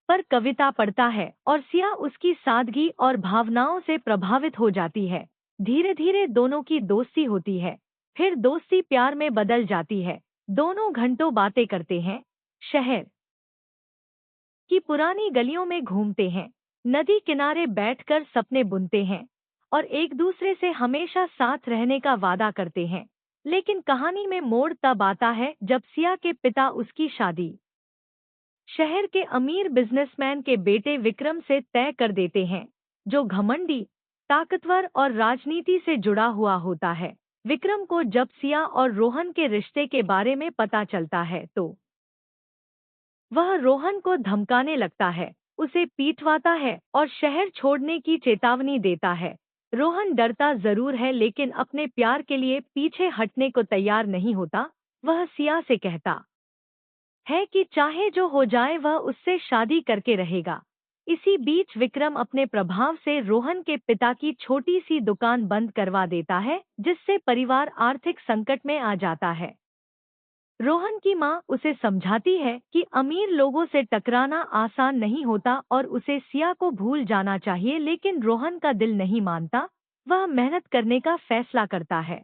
पर कविता पढ़ता है और सिया उसकी सादगी और भावनाओं से प्रभावित हो जाती है। धीरे धीरे दोनों की दोस्ती होती है, फिर दोस्ती प्यार में बदल जाती है। दोनों घंटों बातें करते हैं, शहर की पुरानी गलियों में घूमते हैं, नदी किनारे बैठकर सपने बुनते हैं और एक दूसरे से हमेशा साथ रहने का वादा करते हैं। लेकिन कहानी में मोड़ तब आता है जब सिया के पिता उसकी शादी शहर के अमीर बिजनेसमैन के बेटे विक्रम से तय कर देते हैं, जो घमंडी, ताकतवर और राजनीति से जुड़ा हुआ होता है। विक्रम को जब सिया और रोहन के रिश्ते के बारे में पता चलता है तो वह रोहन को धमकाने लगता है, उसे पीटवाता है और शहर छोड़ने की चेतावनी देता है। रोहन डरता जरूर है लेकिन अपने प्यार के लिए पीछे हटने को तैयार नहीं होता। वह सिया से कहता है कि चाहे जो हो जाए वह उससे शादी करके रहेगा। इसी बीच विक्रम अपने प्रभाव से रोहन के पिता की छोटी सी दुकान बंद करवा देता है, जिससे परिवार आर्थिक संकट में आ जाता है। रोहन की मां उसे समझाती है कि अमीर लोगों से टकराना आसान नहीं होता और उसे सिया को भूल जाना चाहिए, लेकिन रोहन का दिल नहीं मानता। वह मेहनत करने का फैसला करता है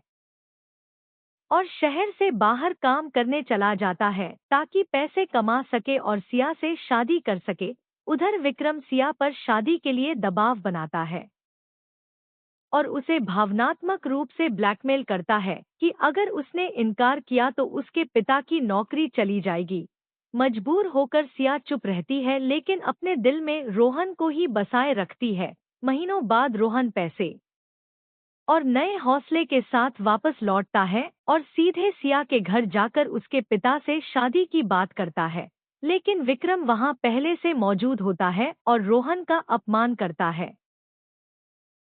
और शहर से बाहर काम करने चला जाता है ताकि पैसे कमा सके और सिया से शादी कर सके। उधर विक्रम सिया पर शादी के लिए दबाव बनाता है और उसे भावनात्मक रूप से ब्लैकमेल करता है कि अगर उसने इनकार किया तो उसके पिता की नौकरी चली जाएगी। मजबूर होकर सिया चुप रहती है लेकिन अपने दिल में रोहन को ही बसाए रखती है। महीनों बाद रोहन पैसे और नए हौसले के साथ वापस लौटता है और सीधे सिया के घर जाकर उसके पिता से शादी की बात करता है। लेकिन विक्रम वहां पहले से मौजूद होता है और रोहन का अपमान करता है।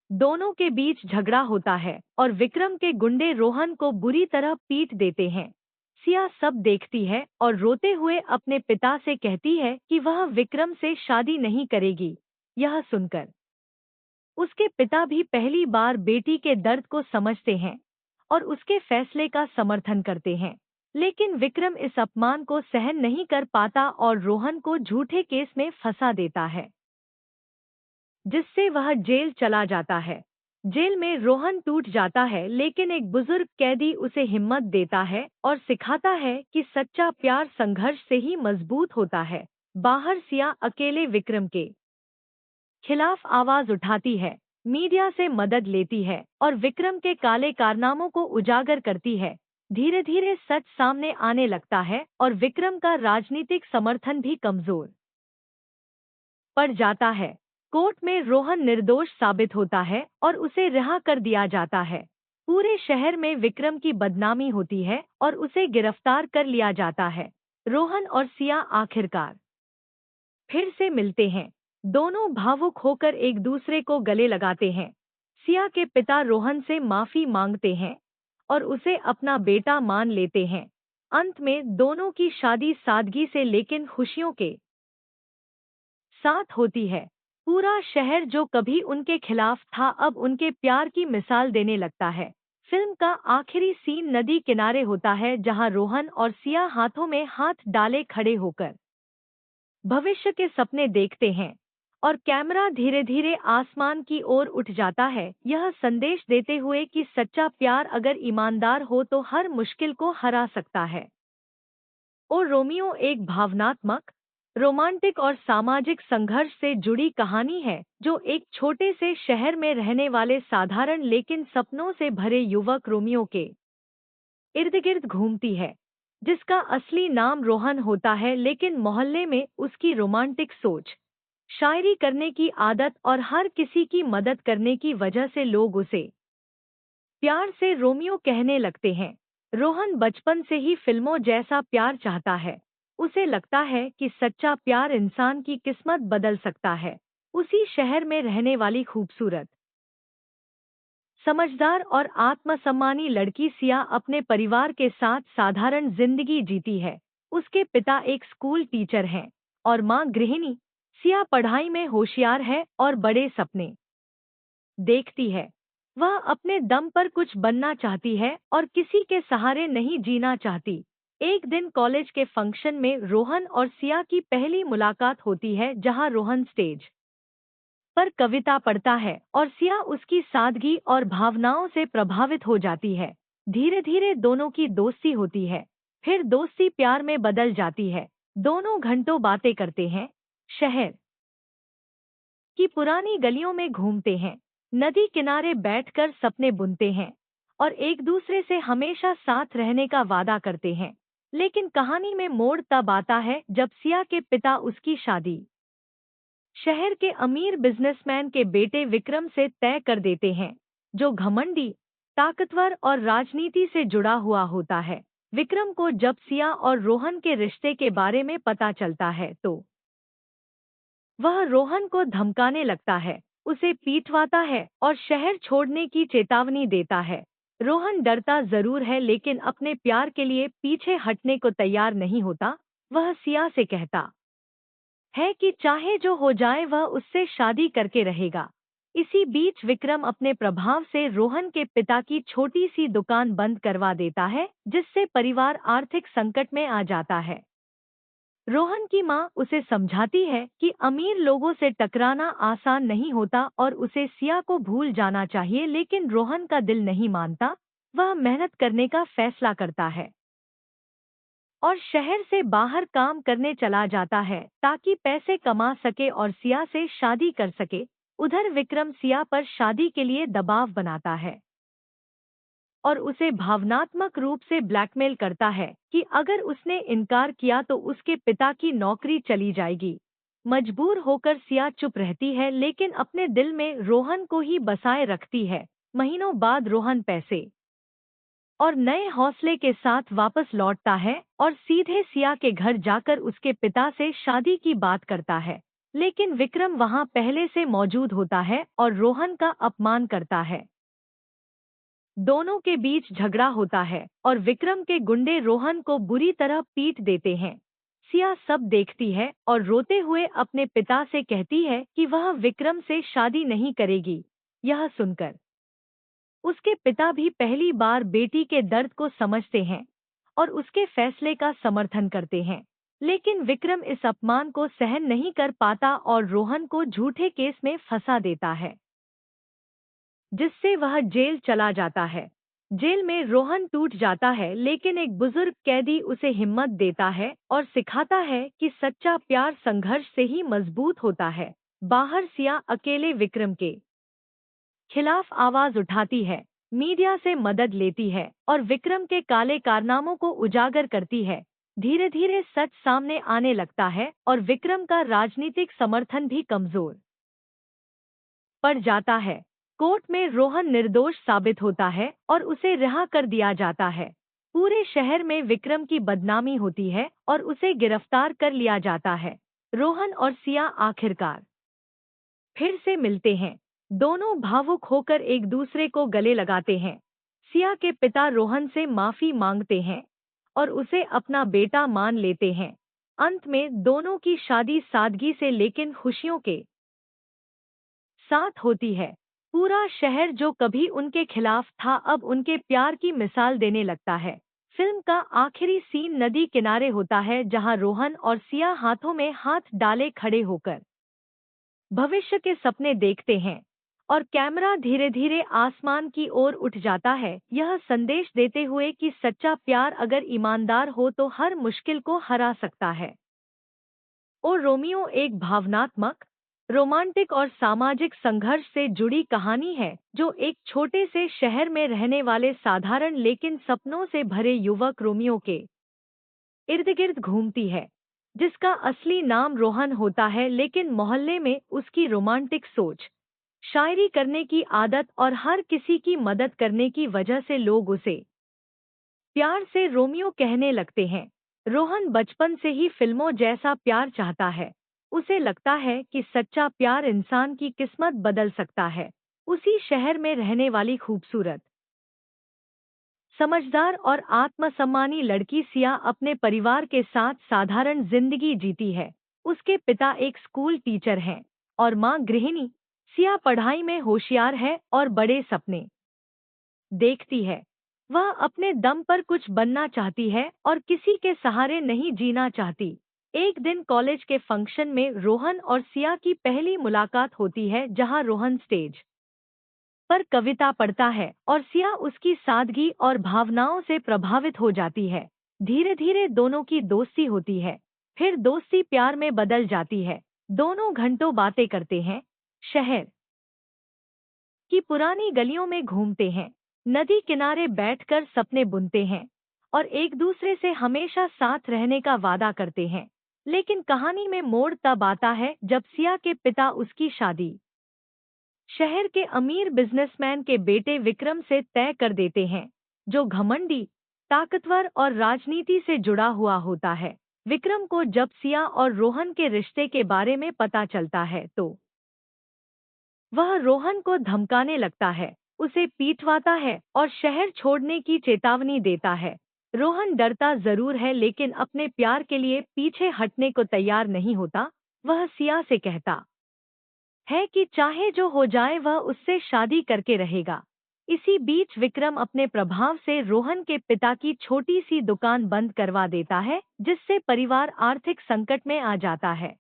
दोनों के बीच झगड़ा होता है और विक्रम के गुंडे रोहन को बुरी तरह पीट देते हैं। सिया सब देखती है और रोते हुए अपने पिता से कहती है कि वह विक्रम से शादी नहीं करेगी। यह सुनकर उसके पिता भी पहली बार बेटी के दर्द को समझते हैं और उसके फैसले का समर्थन करते हैं। लेकिन विक्रम इस अपमान को सहन नहीं कर पाता और रोहन को झूठे केस में फंसा देता है, जिससे वह जेल चला जाता है। जेल में रोहन टूट जाता है लेकिन एक बुजुर्ग कैदी उसे हिम्मत देता है और सिखाता है कि सच्चा प्यार संघर्ष से ही मजबूत होता है। बाहर सिया अकेले विक्रम के खिलाफ आवाज उठाती है, मीडिया से मदद लेती है और विक्रम के काले कारनामों को उजागर करती है। धीरे धीरे सच सामने आने लगता है और विक्रम का राजनीतिक समर्थन भी कमजोर पड़ जाता है। कोर्ट में रोहन निर्दोष साबित होता है और उसे रिहा कर दिया जाता है। पूरे शहर में विक्रम की बदनामी होती है और उसे गिरफ्तार कर लिया जाता है। रोहन और सिया आखिरकार फिर से मिलते हैं। दोनों भावुक होकर एक दूसरे को गले लगाते हैं। सिया के पिता रोहन से माफी मांगते हैं और उसे अपना बेटा मान लेते हैं। अंत में दोनों की शादी सादगी से लेकिन खुशियों के साथ होती है। पूरा शहर जो कभी उनके खिलाफ था अब उनके प्यार की मिसाल देने लगता है। फिल्म का आखिरी सीन नदी किनारे होता है जहां रोहन और सिया हाथों में हाथ डाले खड़े होकर भविष्य के सपने देखते हैं और कैमरा धीरे धीरे आसमान की ओर उठ जाता है, यह संदेश देते हुए कि सच्चा प्यार अगर ईमानदार हो तो हर मुश्किल को हरा सकता है। और रोमियो एक भावनात्मक, रोमांटिक और सामाजिक संघर्ष से जुड़ी कहानी है जो एक छोटे से शहर में रहने वाले साधारण लेकिन सपनों से भरे युवक रोमियो के इर्द गिर्द घूमती है, जिसका असली नाम रोहन होता है लेकिन मोहल्ले में उसकी रोमांटिक सोच, शायरी करने की आदत और हर किसी की मदद करने की वजह से लोग उसे प्यार से रोमियो कहने लगते हैं। रोहन बचपन से ही फिल्मों जैसा प्यार चाहता है। उसे लगता है कि सच्चा प्यार इंसान की किस्मत बदल सकता है। उसी शहर में रहने वाली खूबसूरत, समझदार और आत्मसम्मानी लड़की सिया अपने परिवार के साथ साधारण जिंदगी जीती है। उसके पिता एक स्कूल टीचर हैं और मां गृहिणी। सिया पढ़ाई में होशियार है और बड़े सपने देखती है। वह अपने दम पर कुछ बनना चाहती है और किसी के सहारे नहीं जीना चाहती। एक दिन कॉलेज के फंक्शन में रोहन और सिया की पहली मुलाकात होती है जहां रोहन स्टेज पर कविता पढ़ता है और सिया उसकी सादगी और भावनाओं से प्रभावित हो जाती है। धीरे धीरे दोनों की दोस्ती होती है, फिर दोस्ती प्यार में बदल जाती है। दोनों घंटों बातें करते हैं, शहर की पुरानी गलियों में घूमते हैं, नदी किनारे बैठकर सपने बुनते हैं और एक दूसरे से हमेशा साथ रहने का वादा करते हैं। लेकिन कहानी में मोड़ तब आता है जब सिया के पिता उसकी शादी शहर के अमीर बिजनेसमैन के बेटे विक्रम से तय कर देते हैं, जो घमंडी, ताकतवर और राजनीति से जुड़ा हुआ होता है। विक्रम को जब सिया और रोहन के रिश्ते के बारे में पता चलता है तो वह रोहन को धमकाने लगता है, उसे पीटवाता है और शहर छोड़ने की चेतावनी देता है। रोहन डरता जरूर है लेकिन अपने प्यार के लिए पीछे हटने को तैयार नहीं होता। वह सिया से कहता है कि चाहे जो हो जाए वह उससे शादी करके रहेगा। इसी बीच विक्रम अपने प्रभाव से रोहन के पिता की छोटी सी दुकान बंद करवा देता है, जिससे परिवार आर्थिक संकट में आ जाता है। रोहन की मां उसे समझाती है कि अमीर लोगों से टकराना आसान नहीं होता और उसे सिया को भूल जाना चाहिए, लेकिन रोहन का दिल नहीं मानता। वह मेहनत करने का फैसला करता है और शहर से बाहर काम करने चला जाता है ताकि पैसे कमा सके और सिया से शादी कर सके। उधर विक्रम सिया पर शादी के लिए दबाव बनाता है और उसे भावनात्मक रूप से ब्लैकमेल करता है कि अगर उसने इनकार किया तो उसके पिता की नौकरी चली जाएगी। मजबूर होकर सिया चुप रहती है लेकिन अपने दिल में रोहन को ही बसाए रखती है। महीनों बाद रोहन पैसे और नए हौसले के साथ वापस लौटता है और सीधे सिया के घर जाकर उसके पिता से शादी की बात करता है। लेकिन विक्रम वहां पहले से मौजूद होता है और रोहन का अपमान करता है। दोनों के बीच झगड़ा होता है और विक्रम के गुंडे रोहन को बुरी तरह पीट देते हैं। सिया सब देखती है और रोते हुए अपने पिता से कहती है कि वह विक्रम से शादी नहीं करेगी। यह सुनकर उसके पिता भी पहली बार बेटी के दर्द को समझते हैं और उसके फैसले का समर्थन करते हैं। लेकिन विक्रम इस अपमान को सहन नहीं कर पाता और रोहन को झूठे केस में फंसा देता है, जिससे वह जेल चला जाता है। जेल में रोहन टूट जाता है लेकिन एक बुजुर्ग कैदी उसे हिम्मत देता है और सिखाता है कि सच्चा प्यार संघर्ष से ही मजबूत होता है। बाहर सिया अकेले विक्रम के खिलाफ आवाज उठाती है, मीडिया से मदद लेती है और विक्रम के काले कारनामों को उजागर करती है। धीरे धीरे सच सामने आने लगता है और विक्रम का राजनीतिक समर्थन भी कमजोर पड़ जाता है। कोर्ट में रोहन निर्दोष साबित होता है और उसे रिहा कर दिया जाता है। पूरे शहर में विक्रम की बदनामी होती है और उसे गिरफ्तार कर लिया जाता है। रोहन और सिया आखिरकार फिर से मिलते हैं। दोनों भावुक होकर एक दूसरे को गले लगाते हैं। सिया के पिता रोहन से माफी मांगते हैं और उसे अपना बेटा मान लेते हैं। अंत में दोनों की शादी सादगी से लेकिन खुशियों के साथ होती है। पूरा शहर जो कभी उनके खिलाफ था अब उनके प्यार की मिसाल देने लगता है। फिल्म का आखिरी सीन नदी किनारे होता है जहां रोहन और सिया हाथों में हाथ डाले खड़े होकर भविष्य के सपने देखते हैं और कैमरा धीरे धीरे आसमान की ओर उठ जाता है, यह संदेश देते हुए कि सच्चा प्यार अगर ईमानदार हो तो हर मुश्किल को हरा सकता है। ओ रोमियो एक भावनात्मक, रोमांटिक और सामाजिक संघर्ष से जुड़ी कहानी है जो एक छोटे से शहर में रहने वाले साधारण लेकिन सपनों से भरे युवक रोमियो के इर्द गिर्द घूमती है, जिसका असली नाम रोहन होता है लेकिन मोहल्ले में उसकी रोमांटिक सोच, शायरी करने की आदत और हर किसी की मदद करने की वजह से लोग उसे प्यार से रोमियो कहने लगते हैं। रोहन बचपन से ही फिल्मों जैसा प्यार चाहता है। उसे लगता है कि सच्चा प्यार इंसान की किस्मत बदल सकता है। उसी शहर में रहने वाली खूबसूरत, समझदार और आत्मसम्मानी लड़की सिया अपने परिवार के साथ साधारण जिंदगी जीती है। उसके पिता एक स्कूल टीचर हैं और मां गृहिणी। सिया पढ़ाई में होशियार है और बड़े सपने देखती है। वह अपने दम पर कुछ बनना चाहती है और किसी के सहारे नहीं जीना चाहती। एक दिन कॉलेज के फंक्शन में रोहन और सिया की पहली मुलाकात होती है जहां रोहन स्टेज पर कविता पढ़ता है और सिया उसकी सादगी और भावनाओं से प्रभावित हो जाती है। धीरे धीरे दोनों की दोस्ती होती है, फिर दोस्ती प्यार में बदल जाती है। दोनों घंटों बातें करते हैं, शहर की पुरानी गलियों में घूमते हैं, नदी किनारे बैठकर सपने बुनते हैं और एक दूसरे से हमेशा साथ रहने का वादा करते हैं। लेकिन कहानी में मोड़ तब आता है जब सिया के पिता उसकी शादी शहर के अमीर बिजनेसमैन के बेटे विक्रम से तय कर देते हैं, जो घमंडी, ताकतवर और राजनीति से जुड़ा हुआ होता है। विक्रम को जब सिया और रोहन के रिश्ते के बारे में पता चलता है तो वह रोहन को धमकाने लगता है, उसे पीटवाता है और शहर छोड़ने की चेतावनी देता है। रोहन डरता जरूर है लेकिन अपने प्यार के लिए पीछे हटने को तैयार नहीं होता। वह सिया से कहता है कि चाहे जो हो जाए वह उससे शादी करके रहेगा। इसी बीच विक्रम अपने प्रभाव से रोहन के पिता की छोटी सी दुकान बंद करवा देता है, जिससे परिवार आर्थिक संकट में आ जाता है।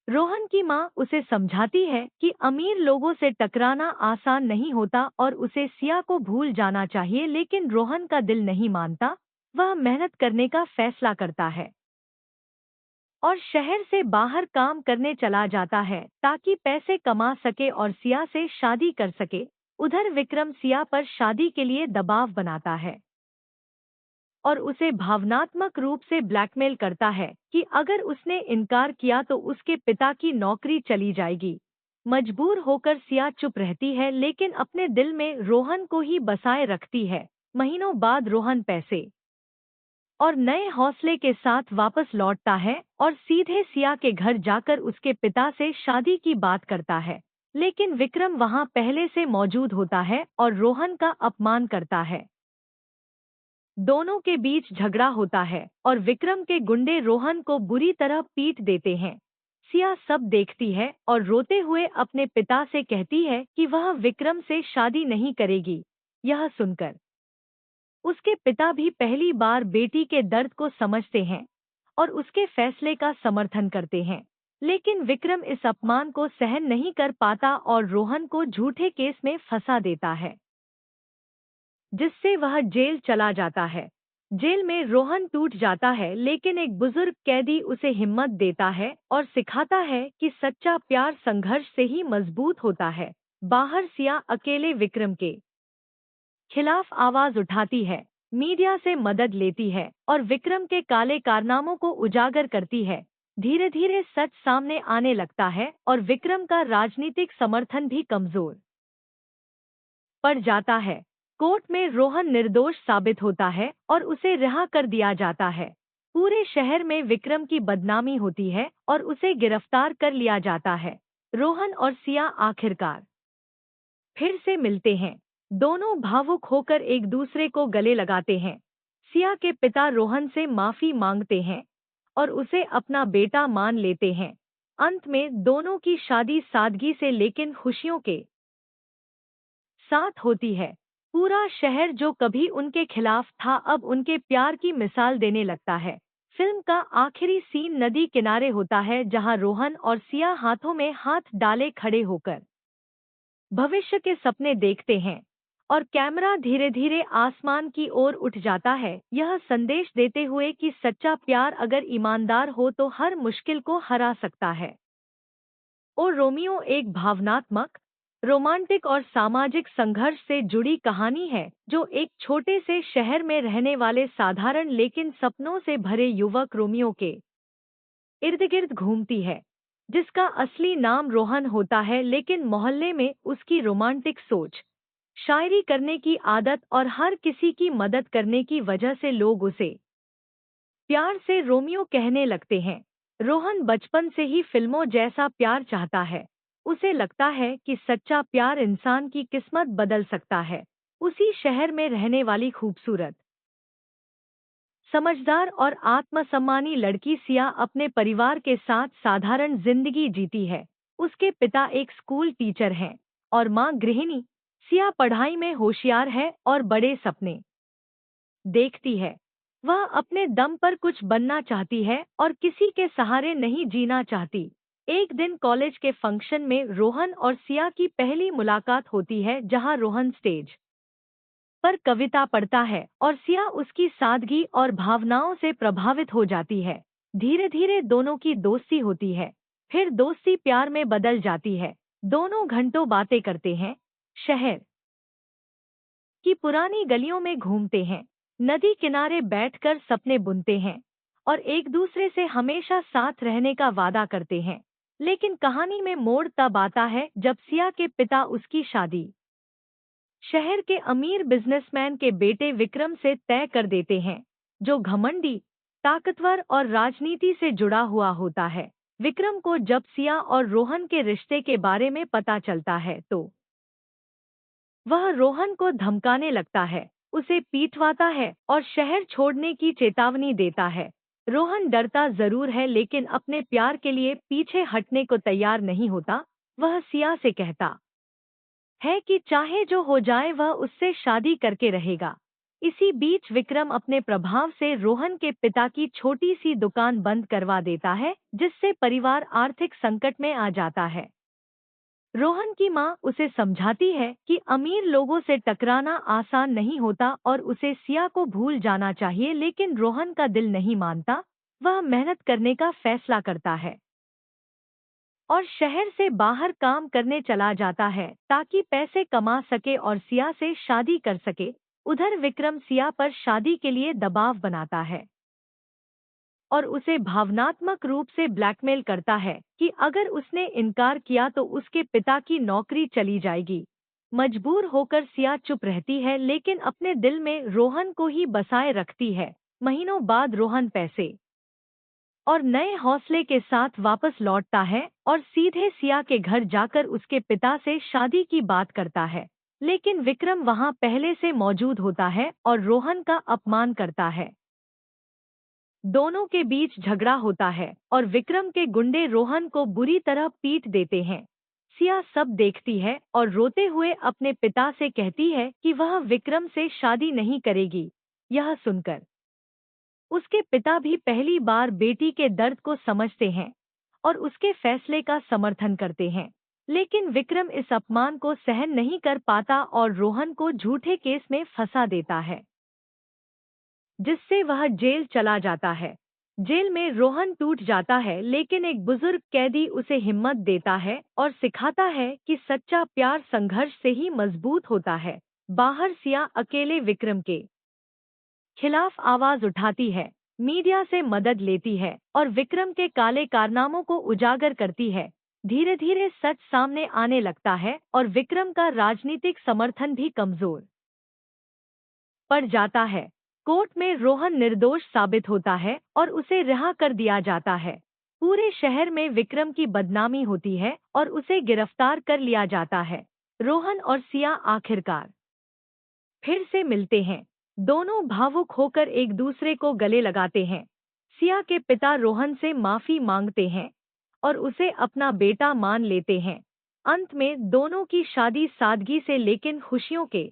रोहन की मां उसे समझाती है कि अमीर लोगों से टकराना आसान नहीं होता और उसे सिया को भूल जाना चाहिए, लेकिन रोहन का दिल नहीं मानता। वह मेहनत करने का फैसला करता है और शहर से बाहर काम करने चला जाता है ताकि पैसे कमा सके और सिया से शादी कर सके। उधर विक्रम सिया पर शादी के लिए दबाव बनाता है और उसे भावनात्मक रूप से ब्लैकमेल करता है कि अगर उसने इनकार किया तो उसके पिता की नौकरी चली जाएगी। मजबूर होकर सिया चुप रहती है लेकिन अपने दिल में रोहन को ही बसाए रखती है। महीनों बाद रोहन पैसे और नए हौसले के साथ वापस लौटता है और सीधे सिया के घर जाकर उसके पिता से शादी की बात करता है। लेकिन विक्रम वहां पहले से मौजूद होता है और रोहन का अपमान करता है। दोनों के बीच झगड़ा होता है और विक्रम के गुंडे रोहन को बुरी तरह पीट देते हैं। सिया सब देखती है और रोते हुए अपने पिता से कहती है कि वह विक्रम से शादी नहीं करेगी। यह सुनकर उसके पिता भी पहली बार बेटी के दर्द को समझते हैं और उसके फैसले का समर्थन करते हैं। लेकिन विक्रम इस अपमान को सहन नहीं कर पाता और रोहन को झूठे केस में फंसा देता है, जिससे वह जेल चला जाता है। जेल में रोहन टूट जाता है लेकिन एक बुजुर्ग कैदी उसे हिम्मत देता है और सिखाता है कि सच्चा प्यार संघर्ष से ही मजबूत होता है। बाहर सिया अकेले विक्रम के खिलाफ आवाज उठाती है, मीडिया से मदद लेती है और विक्रम के काले कारनामों को उजागर करती है। धीरे धीरे सच सामने आने लगता है और विक्रम का राजनीतिक समर्थन भी कमजोर पड़ जाता है। कोर्ट में रोहन निर्दोष साबित होता है और उसे रिहा कर दिया जाता है। पूरे शहर में विक्रम की बदनामी होती है और उसे गिरफ्तार कर लिया जाता है। रोहन और सिया आखिरकार फिर से मिलते हैं। दोनों भावुक होकर एक दूसरे को गले लगाते हैं। सिया के पिता रोहन से माफी मांगते हैं और उसे अपना बेटा मान लेते हैं। अंत में दोनों की शादी सादगी से लेकिन खुशियों के साथ होती है। पूरा शहर जो कभी उनके खिलाफ था अब उनके प्यार की मिसाल देने लगता है। फिल्म का आखिरी सीन नदी किनारे होता है जहां रोहन और सिया हाथों में हाथ डाले खड़े होकर भविष्य के सपने देखते हैं और कैमरा धीरे धीरे आसमान की ओर उठ जाता है, यह संदेश देते हुए कि सच्चा प्यार अगर ईमानदार हो तो हर मुश्किल को हरा सकता है। और रोमियो एक भावनात्मक, रोमांटिक और सामाजिक संघर्ष से जुड़ी कहानी है जो एक छोटे से शहर में रहने वाले साधारण लेकिन सपनों से भरे युवक रोमियो के इर्द गिर्द घूमती है, जिसका असली नाम रोहन होता है लेकिन मोहल्ले में उसकी रोमांटिक सोच, शायरी करने की आदत और हर किसी की मदद करने की वजह से लोग उसे प्यार से रोमियो कहने लगते हैं। रोहन बचपन से ही फिल्मों जैसा प्यार चाहता है। उसे लगता है कि सच्चा प्यार इंसान की किस्मत बदल सकता है। उसी शहर में रहने वाली खूबसूरत, समझदार और आत्मसम्मानी लड़की सिया अपने परिवार के साथ साधारण जिंदगी जीती है। उसके पिता एक स्कूल टीचर हैं और मां गृहिणी। सिया पढ़ाई में होशियार है और बड़े सपने देखती है। वह अपने दम पर कुछ बनना चाहती है और किसी के सहारे नहीं जीना चाहती। एक दिन कॉलेज के फंक्शन में रोहन और सिया की पहली मुलाकात होती है जहां रोहन स्टेज पर कविता पढ़ता है और सिया उसकी सादगी और भावनाओं से प्रभावित हो जाती है। धीरे धीरे दोनों की दोस्ती होती है, फिर दोस्ती प्यार में बदल जाती है। दोनों घंटों बातें करते हैं, शहर की पुरानी गलियों में घूमते हैं, नदी किनारे बैठकर सपने बुनते हैं और एक दूसरे से हमेशा साथ रहने का वादा करते हैं। लेकिन कहानी में मोड़ तब आता है जब सिया के पिता उसकी शादी शहर के अमीर बिजनेसमैन के बेटे विक्रम से तय कर देते हैं, जो घमंडी, ताकतवर और राजनीति से जुड़ा हुआ होता है। विक्रम को जब सिया और रोहन के रिश्ते के बारे में पता चलता है तो वह रोहन को धमकाने लगता है, उसे पीटवाता है और शहर छोड़ने की चेतावनी देता है। रोहन डरता जरूर है लेकिन अपने प्यार के लिए पीछे हटने को तैयार नहीं होता। वह सिया से कहता है कि चाहे जो हो जाए वह उससे शादी करके रहेगा। इसी बीच विक्रम अपने प्रभाव से रोहन के पिता की छोटी सी दुकान बंद करवा देता है, जिससे परिवार आर्थिक संकट में आ जाता है। रोहन की मां उसे समझाती है कि अमीर लोगों से टकराना आसान नहीं होता और उसे सिया को भूल जाना चाहिए, लेकिन रोहन का दिल नहीं मानता। वह मेहनत करने का फैसला करता है और शहर से बाहर काम करने चला जाता है ताकि पैसे कमा सके और सिया से शादी कर सके। उधर विक्रम सिया पर शादी के लिए दबाव बनाता है और उसे भावनात्मक रूप से ब्लैकमेल करता है कि अगर उसने इनकार किया तो उसके पिता की नौकरी चली जाएगी। मजबूर होकर सिया चुप रहती है लेकिन अपने दिल में रोहन को ही बसाए रखती है। महीनों बाद रोहन पैसे और नए हौसले के साथ वापस लौटता है और सीधे सिया के घर जाकर उसके पिता से शादी की बात करता है। लेकिन विक्रम वहां पहले से मौजूद होता है और रोहन का अपमान करता है। दोनों के बीच झगड़ा होता है और विक्रम के गुंडे रोहन को बुरी तरह पीट देते हैं। सिया सब देखती है और रोते हुए अपने पिता से कहती है कि वह विक्रम से शादी नहीं करेगी। यह सुनकर उसके पिता भी पहली बार बेटी के दर्द को समझते हैं और उसके फैसले का समर्थन करते हैं। लेकिन विक्रम इस अपमान को सहन नहीं कर पाता और रोहन को झूठे केस में फंसा देता है, जिससे वह जेल चला जाता है। जेल में रोहन टूट जाता है लेकिन एक बुजुर्ग कैदी उसे हिम्मत देता है और सिखाता है कि सच्चा प्यार संघर्ष से ही मजबूत होता है। बाहर सिया अकेले विक्रम के खिलाफ आवाज उठाती है, मीडिया से मदद लेती है और विक्रम के काले कारनामों को उजागर करती है। धीरे धीरे सच सामने आने लगता है और विक्रम का राजनीतिक समर्थन भी कमजोर पड़ जाता है। कोर्ट में रोहन निर्दोष साबित होता है और उसे रिहा कर दिया जाता है। पूरे शहर में विक्रम की बदनामी होती है और उसे गिरफ्तार कर लिया जाता है। रोहन और सिया आखिरकार फिर से मिलते हैं। दोनों भावुक होकर एक दूसरे को गले लगाते हैं। सिया के पिता रोहन से माफी मांगते हैं और उसे अपना बेटा मान लेते हैं। अंत में दोनों की शादी सादगी से लेकिन खुशियों के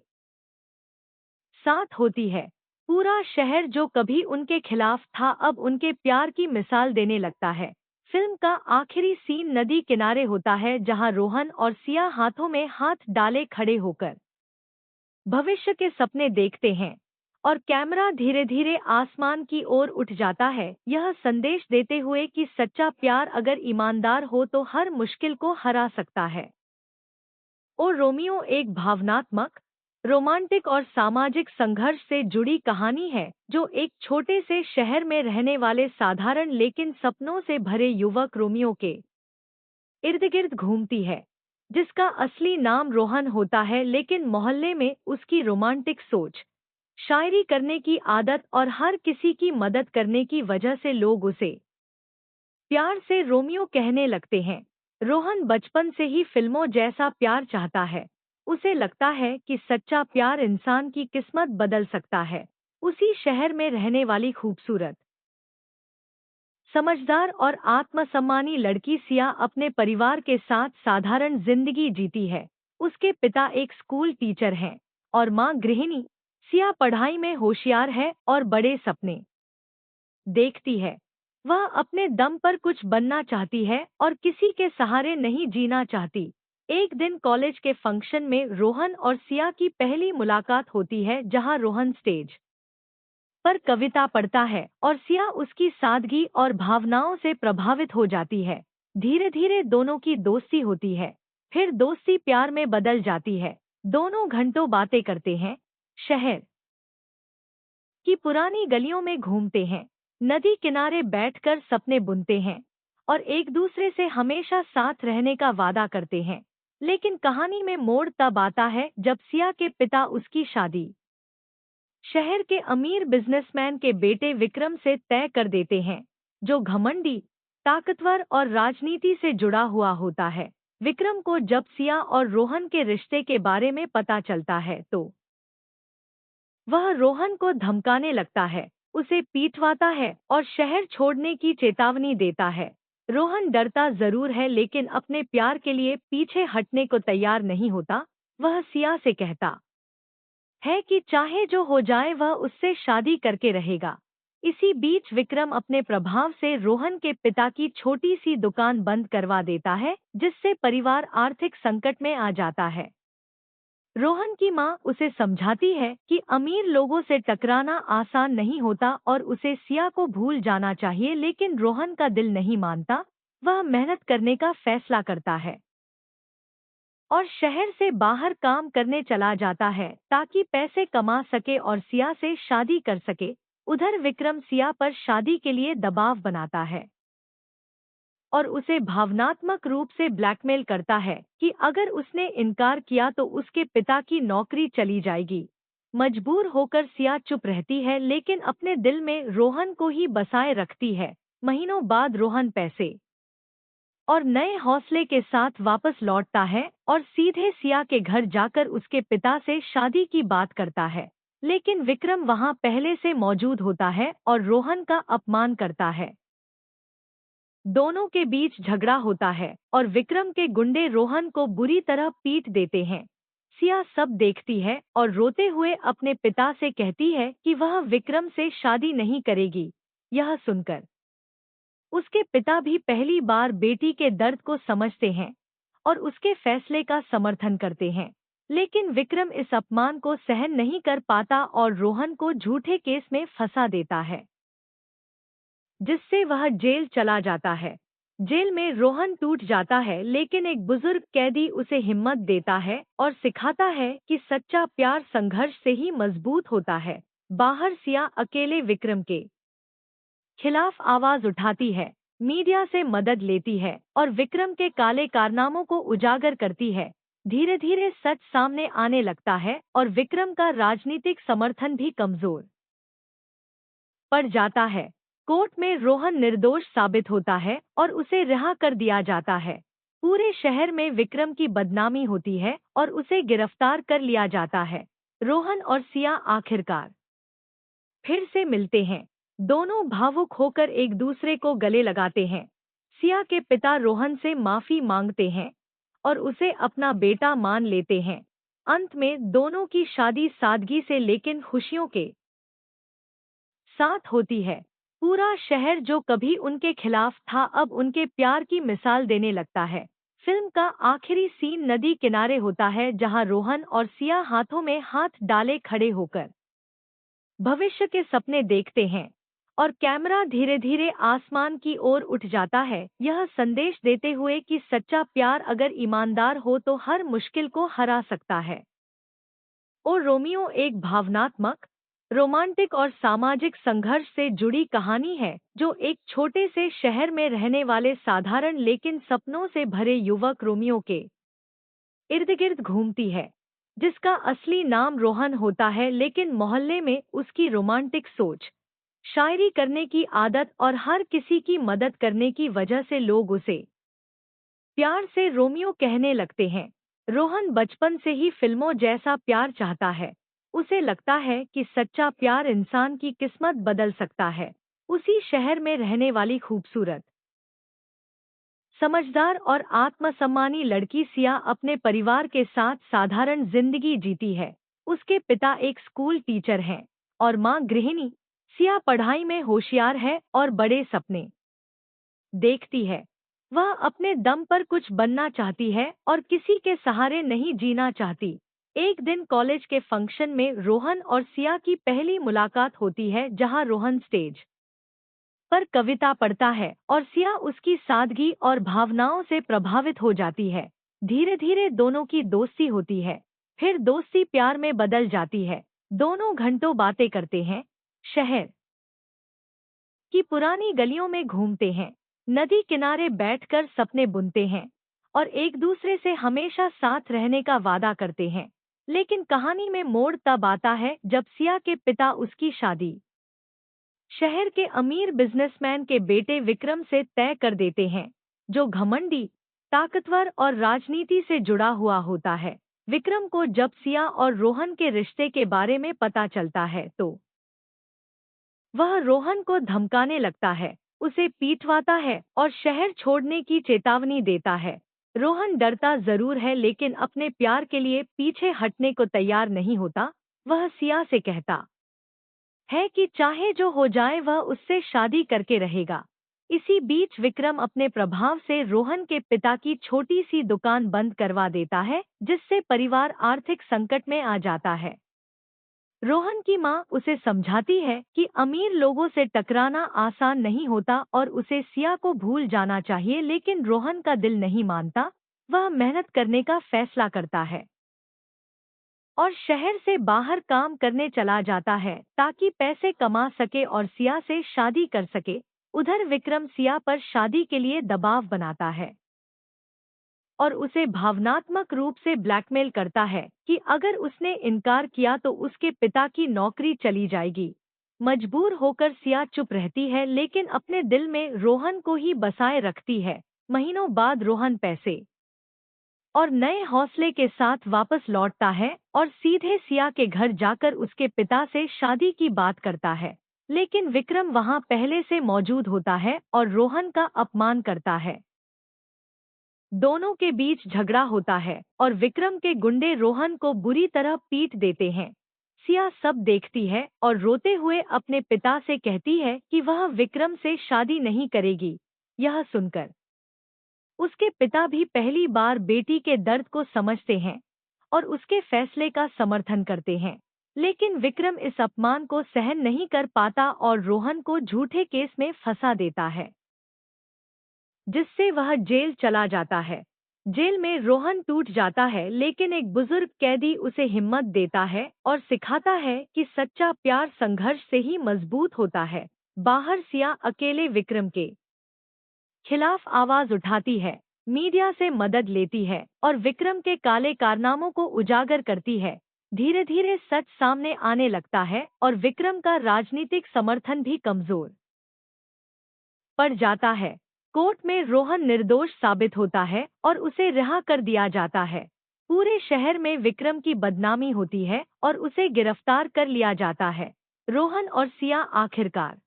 साथ होती है। पूरा शहर जो कभी उनके खिलाफ था अब उनके प्यार की मिसाल देने लगता है। फिल्म का आखिरी सीन नदी किनारे होता है जहां रोहन और सिया हाथों में हाथ डाले खड़े होकर भविष्य के सपने देखते हैं और कैमरा धीरे धीरे आसमान की ओर उठ जाता है, यह संदेश देते हुए कि सच्चा प्यार अगर ईमानदार हो तो हर मुश्किल को हरा सकता है। ओ रोमियो एक भावनात्मक, रोमांटिक और सामाजिक संघर्ष से जुड़ी कहानी है जो एक छोटे से शहर में रहने वाले साधारण लेकिन सपनों से भरे युवक रोमियो के इर्द गिर्द घूमती है, जिसका असली नाम रोहन होता है लेकिन मोहल्ले में उसकी रोमांटिक सोच, शायरी करने की आदत और हर किसी की मदद करने की वजह से लोग उसे प्यार से रोमियो कहने लगते हैं। रोहन बचपन से ही फिल्मों जैसा प्यार चाहता है। उसे लगता है कि सच्चा प्यार इंसान की किस्मत बदल सकता है। उसी शहर में रहने वाली खूबसूरत, समझदार और आत्मसम्मानी लड़की सिया अपने परिवार के साथ साधारण जिंदगी जीती है। उसके पिता एक स्कूल टीचर हैं और माँ गृहिणी। सिया पढ़ाई में होशियार है और बड़े सपने देखती है। वह अपने दम पर कुछ बनना चाहती है और किसी के सहारे नहीं जीना चाहती। एक दिन कॉलेज के फंक्शन में रोहन और सिया की पहली मुलाकात होती है जहां रोहन स्टेज पर कविता पढ़ता है और सिया उसकी सादगी और भावनाओं से प्रभावित हो जाती है। धीरे धीरे दोनों की दोस्ती होती है, फिर दोस्ती प्यार में बदल जाती है। दोनों घंटों बातें करते हैं, शहर की पुरानी गलियों में घूमते हैं, नदी किनारे बैठकर सपने बुनते हैं और एक दूसरे से हमेशा साथ रहने का वादा करते हैं। लेकिन कहानी में मोड़ तब आता है जब सिया के पिता उसकी शादी शहर के अमीर बिजनेसमैन के बेटे विक्रम से तय कर देते हैं, जो घमंडी, ताकतवर और राजनीति से जुड़ा हुआ होता है। विक्रम को जब सिया और रोहन के रिश्ते के बारे में पता चलता है तो वह रोहन को धमकाने लगता है, उसे पीटवाता है और शहर छोड़ने की चेतावनी देता है। रोहन डरता जरूर है लेकिन अपने प्यार के लिए पीछे हटने को तैयार नहीं होता। वह सिया से कहता है कि चाहे जो हो जाए वह उससे शादी करके रहेगा। इसी बीच विक्रम अपने प्रभाव से रोहन के पिता की छोटी सी दुकान बंद करवा देता है, जिससे परिवार आर्थिक संकट में आ जाता है। रोहन की माँ उसे समझाती है कि अमीर लोगों से टकराना आसान नहीं होता और उसे सिया को भूल जाना चाहिए, लेकिन रोहन का दिल नहीं मानता। वह मेहनत करने का फैसला करता है और शहर से बाहर काम करने चला जाता है ताकि पैसे कमा सके और सिया से शादी कर सके। उधर विक्रम सिया पर शादी के लिए दबाव बनाता है और उसे भावनात्मक रूप से ब्लैकमेल करता है कि अगर उसने इनकार किया तो उसके पिता की नौकरी चली जाएगी। मजबूर होकर सिया चुप रहती है लेकिन अपने दिल में रोहन को ही बसाए रखती है। महीनों बाद रोहन पैसे और नए हौसले के साथ वापस लौटता है और सीधे सिया के घर जाकर उसके पिता से शादी की बात करता है। लेकिन विक्रम वहां पहले से मौजूद होता है और रोहन का अपमान करता है। दोनों के बीच झगड़ा होता है और विक्रम के गुंडे रोहन को बुरी तरह पीट देते हैं। सिया सब देखती है और रोते हुए अपने पिता से कहती है कि वह विक्रम से शादी नहीं करेगी। यह सुनकर उसके पिता भी पहली बार बेटी के दर्द को समझते हैं और उसके फैसले का समर्थन करते हैं। लेकिन विक्रम इस अपमान को सहन नहीं कर पाता और रोहन को झूठे केस में फंसा देता है, जिससे वह जेल चला जाता है। जेल में रोहन टूट जाता है लेकिन एक बुजुर्ग कैदी उसे हिम्मत देता है और सिखाता है कि सच्चा प्यार संघर्ष से ही मजबूत होता है। बाहर सिया अकेले विक्रम के खिलाफ आवाज उठाती है, मीडिया से मदद लेती है और विक्रम के काले कारनामों को उजागर करती है। धीरे धीरे सच सामने आने लगता है और विक्रम का राजनीतिक समर्थन भी कमजोर पड़ जाता है। कोर्ट में रोहन निर्दोष साबित होता है और उसे रिहा कर दिया जाता है। पूरे शहर में विक्रम की बदनामी होती है और उसे गिरफ्तार कर लिया जाता है। रोहन और सिया आखिरकार फिर से मिलते हैं। दोनों भावुक होकर एक दूसरे को गले लगाते हैं। सिया के पिता रोहन से माफी मांगते हैं और उसे अपना बेटा मान लेते हैं। अंत में दोनों की शादी सादगी से लेकिन खुशियों के साथ होती है। पूरा शहर जो कभी उनके खिलाफ था अब उनके प्यार की मिसाल देने लगता है। फिल्म का आखिरी सीन नदी किनारे होता है जहां रोहन और सिया हाथों में हाथ डाले खड़े होकर भविष्य के सपने देखते हैं और कैमरा धीरे धीरे आसमान की ओर उठ जाता है, यह संदेश देते हुए कि सच्चा प्यार अगर ईमानदार हो तो हर मुश्किल को हरा सकता है। और रोमियो एक भावनात्मक, रोमांटिक और सामाजिक संघर्ष से जुड़ी कहानी है जो एक छोटे से शहर में रहने वाले साधारण लेकिन सपनों से भरे युवक रोमियो के इर्द गिर्द घूमती है, जिसका असली नाम रोहन होता है लेकिन मोहल्ले में उसकी रोमांटिक सोच, शायरी करने की आदत और हर किसी की मदद करने की वजह से लोग उसे प्यार से रोमियो कहने लगते हैं। रोहन बचपन से ही फिल्मों जैसा प्यार चाहता है। उसे लगता है कि सच्चा प्यार इंसान की किस्मत बदल सकता है। उसी शहर में रहने वाली खूबसूरत, समझदार और आत्मसम्मानी लड़की सिया अपने परिवार के साथ साधारण जिंदगी जीती है। उसके पिता एक स्कूल टीचर हैं और मां गृहिणी। सिया पढ़ाई में होशियार है और बड़े सपने देखती है। वह अपने दम पर कुछ बनना चाहती है और किसी के सहारे नहीं जीना चाहती। एक दिन कॉलेज के फंक्शन में रोहन और सिया की पहली मुलाकात होती है जहां रोहन स्टेज पर कविता पढ़ता है और सिया उसकी सादगी और भावनाओं से प्रभावित हो जाती है। धीरे धीरे दोनों की दोस्ती होती है, फिर दोस्ती प्यार में बदल जाती है। दोनों घंटों बातें करते हैं, शहर की पुरानी गलियों में घूमते हैं, नदी किनारे बैठकर सपने बुनते हैं और एक दूसरे से हमेशा साथ रहने का वादा करते हैं। लेकिन कहानी में मोड़ तब आता है जब सिया के पिता उसकी शादी शहर के अमीर बिजनेसमैन के बेटे विक्रम से तय कर देते हैं, जो घमंडी, ताकतवर और राजनीति से जुड़ा हुआ होता है। विक्रम को जब सिया और रोहन के रिश्ते के बारे में पता चलता है तो वह रोहन को धमकाने लगता है, उसे पीटवाता है और शहर छोड़ने की चेतावनी देता है। रोहन डरता जरूर है लेकिन अपने प्यार के लिए पीछे हटने को तैयार नहीं होता। वह सिया से कहता है कि चाहे जो हो जाए वह उससे शादी करके रहेगा। इसी बीच विक्रम अपने प्रभाव से रोहन के पिता की छोटी सी दुकान बंद करवा देता है, जिससे परिवार आर्थिक संकट में आ जाता है। रोहन की मां उसे समझाती है कि अमीर लोगों से टकराना आसान नहीं होता और उसे सिया को भूल जाना चाहिए, लेकिन रोहन का दिल नहीं मानता। वह मेहनत करने का फैसला करता है और शहर से बाहर काम करने चला जाता है ताकि पैसे कमा सके और सिया से शादी कर सके। उधर विक्रम सिया पर शादी के लिए दबाव बनाता है और उसे भावनात्मक रूप से ब्लैकमेल करता है कि अगर उसने इनकार किया तो उसके पिता की नौकरी चली जाएगी। मजबूर होकर सिया चुप रहती है लेकिन अपने दिल में रोहन को ही बसाए रखती है। महीनों बाद रोहन पैसे और नए हौसले के साथ वापस लौटता है और सीधे सिया के घर जाकर उसके पिता से शादी की बात करता है। लेकिन विक्रम वहां पहले से मौजूद होता है और रोहन का अपमान करता है। दोनों के बीच झगड़ा होता है और विक्रम के गुंडे रोहन को बुरी तरह पीट देते हैं। सिया सब देखती है और रोते हुए अपने पिता से कहती है कि वह विक्रम से शादी नहीं करेगी। यह सुनकर उसके पिता भी पहली बार बेटी के दर्द को समझते हैं और उसके फैसले का समर्थन करते हैं। लेकिन विक्रम इस अपमान को सहन नहीं कर पाता और रोहन को झूठे केस में फंसा देता है, जिससे वह जेल चला जाता है। जेल में रोहन टूट जाता है लेकिन एक बुजुर्ग कैदी उसे हिम्मत देता है और सिखाता है कि सच्चा प्यार संघर्ष से ही मजबूत होता है। बाहर सिया अकेले विक्रम के खिलाफ आवाज उठाती है, मीडिया से मदद लेती है और विक्रम के काले कारनामों को उजागर करती है। धीरे धीरे सच सामने आने लगता है और विक्रम का राजनीतिक समर्थन भी कमजोर पड़ जाता है। कोर्ट में रोहन निर्दोष साबित होता है और उसे रिहा कर दिया जाता है। पूरे शहर में विक्रम की बदनामी होती है और उसे गिरफ्तार कर लिया जाता है। रोहन और सिया आखिरकार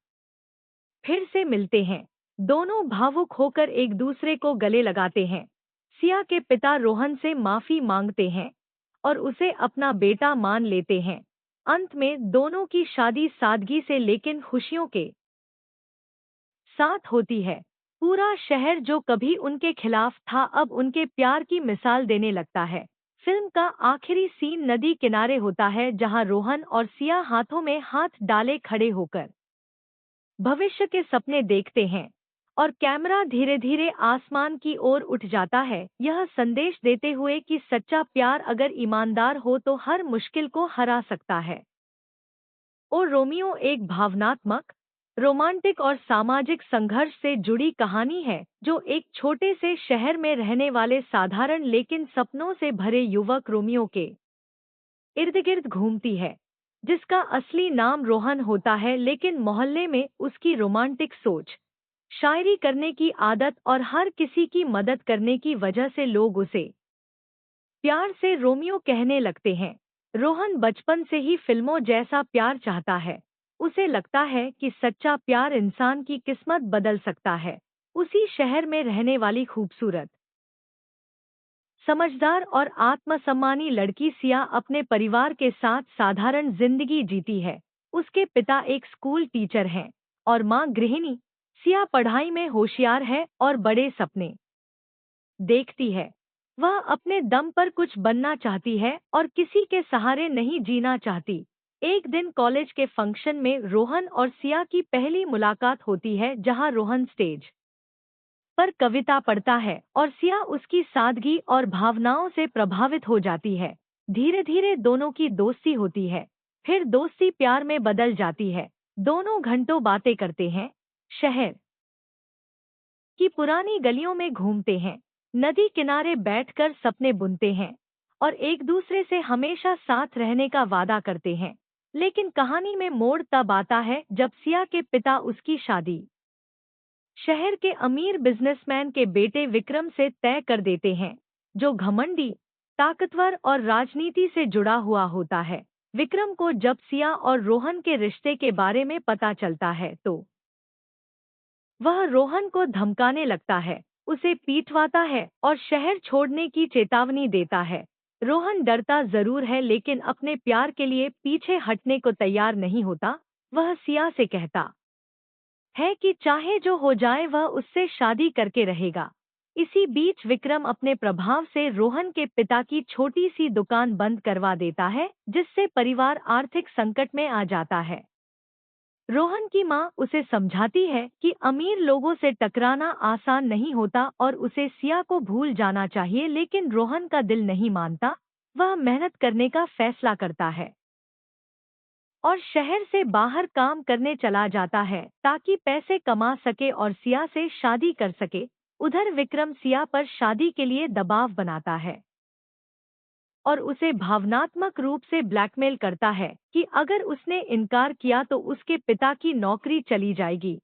फिर से मिलते हैं। दोनों भावुक होकर एक दूसरे को गले लगाते हैं। सिया के पिता रोहन से माफी मांगते हैं और उसे अपना बेटा मान लेते हैं। अंत में दोनों की शादी सादगी से लेकिन खुशियों के साथ होती है। पूरा शहर जो कभी उनके खिलाफ था अब उनके प्यार की मिसाल देने लगता है। फिल्म का आखिरी सीन नदी किनारे होता है जहां रोहन और सिया हाथों में हाथ डाले खड़े होकर भविष्य के सपने देखते हैं और कैमरा धीरे धीरे आसमान की ओर उठ जाता है, यह संदेश देते हुए कि सच्चा प्यार अगर ईमानदार हो तो हर मुश्किल को हरा सकता है। ओ रोमियो एक भावनात्मक, रोमांटिक और सामाजिक संघर्ष से जुड़ी कहानी है जो एक छोटे से शहर में रहने वाले साधारण लेकिन सपनों से भरे युवक रोमियो के इर्द गिर्द घूमती है, जिसका असली नाम रोहन होता है लेकिन मोहल्ले में उसकी रोमांटिक सोच, शायरी करने की आदत और हर किसी की मदद करने की वजह से लोग उसे प्यार से रोमियो कहने लगते हैं। रोहन बचपन से ही फिल्मों जैसा प्यार चाहता है। उसे लगता है कि सच्चा प्यार इंसान की किस्मत बदल सकता है। उसी शहर में रहने वाली खूबसूरत, समझदार और आत्मसम्मानी लड़की सिया अपने परिवार के साथ साधारण जिंदगी जीती है। उसके पिता एक स्कूल टीचर हैं और मां गृहिणी। सिया पढ़ाई में होशियार है और बड़े सपने देखती है। वह अपने दम पर कुछ बनना चाहती है और किसी के सहारे नहीं जीना चाहती। एक दिन कॉलेज के फंक्शन में रोहन और सिया की पहली मुलाकात होती है जहां रोहन स्टेज पर कविता पढ़ता है और सिया उसकी सादगी और भावनाओं से प्रभावित हो जाती है। धीरे धीरे दोनों की दोस्ती होती है, फिर दोस्ती प्यार में बदल जाती है। दोनों घंटों बातें करते हैं, शहर की पुरानी गलियों में घूमते हैं, नदी किनारे बैठकर सपने बुनते हैं और एक दूसरे से हमेशा साथ रहने का वादा करते हैं। लेकिन कहानी में मोड़ तब आता है जब सिया के पिता उसकी शादी शहर के अमीर बिजनेसमैन के बेटे विक्रम से तय कर देते हैं, जो घमंडी, ताकतवर और राजनीति से जुड़ा हुआ होता है। विक्रम को जब सिया और रोहन के रिश्ते के बारे में पता चलता है तो वह रोहन को धमकाने लगता है, उसे पीटवाता है और शहर छोड़ने की चेतावनी देता है। रोहन डरता जरूर है लेकिन अपने प्यार के लिए पीछे हटने को तैयार नहीं होता। वह सिया से कहता है कि चाहे जो हो जाए वह उससे शादी करके रहेगा। इसी बीच विक्रम अपने प्रभाव से रोहन के पिता की छोटी सी दुकान बंद करवा देता है, जिससे परिवार आर्थिक संकट में आ जाता है। रोहन की मां उसे समझाती है कि अमीर लोगों से टकराना आसान नहीं होता और उसे सिया को भूल जाना चाहिए, लेकिन रोहन का दिल नहीं मानता। वह मेहनत करने का फैसला करता है और शहर से बाहर काम करने चला जाता है ताकि पैसे कमा सके और सिया से शादी कर सके। उधर विक्रम सिया पर शादी के लिए दबाव बनाता है और उसे भावनात्मक रूप से ब्लैकमेल करता है कि अगर उसने इनकार किया तो उसके पिता की नौकरी चली जाएगी।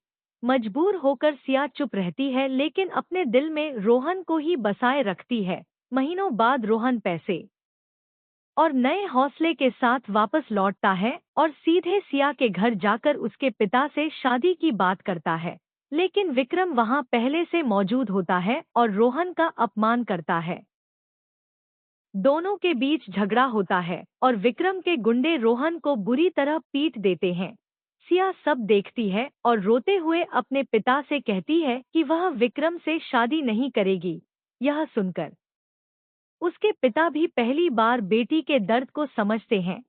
मजबूर होकर सिया चुप रहती है लेकिन अपने दिल में रोहन को ही बसाए रखती है। महीनों बाद रोहन पैसे और नए हौसले के साथ वापस लौटता है और सीधे सिया के घर जाकर उसके पिता से शादी की बात करता है। लेकिन विक्रम वहां पहले से मौजूद होता है और रोहन का अपमान करता है। दोनों के बीच झगड़ा होता है और विक्रम के गुंडे रोहन को बुरी तरह पीट देते हैं। सिया सब देखती है और रोते हुए अपने पिता से कहती है कि वह विक्रम से शादी नहीं करेगी। यह सुनकर उसके पिता भी पहली बार बेटी के दर्द को समझते हैं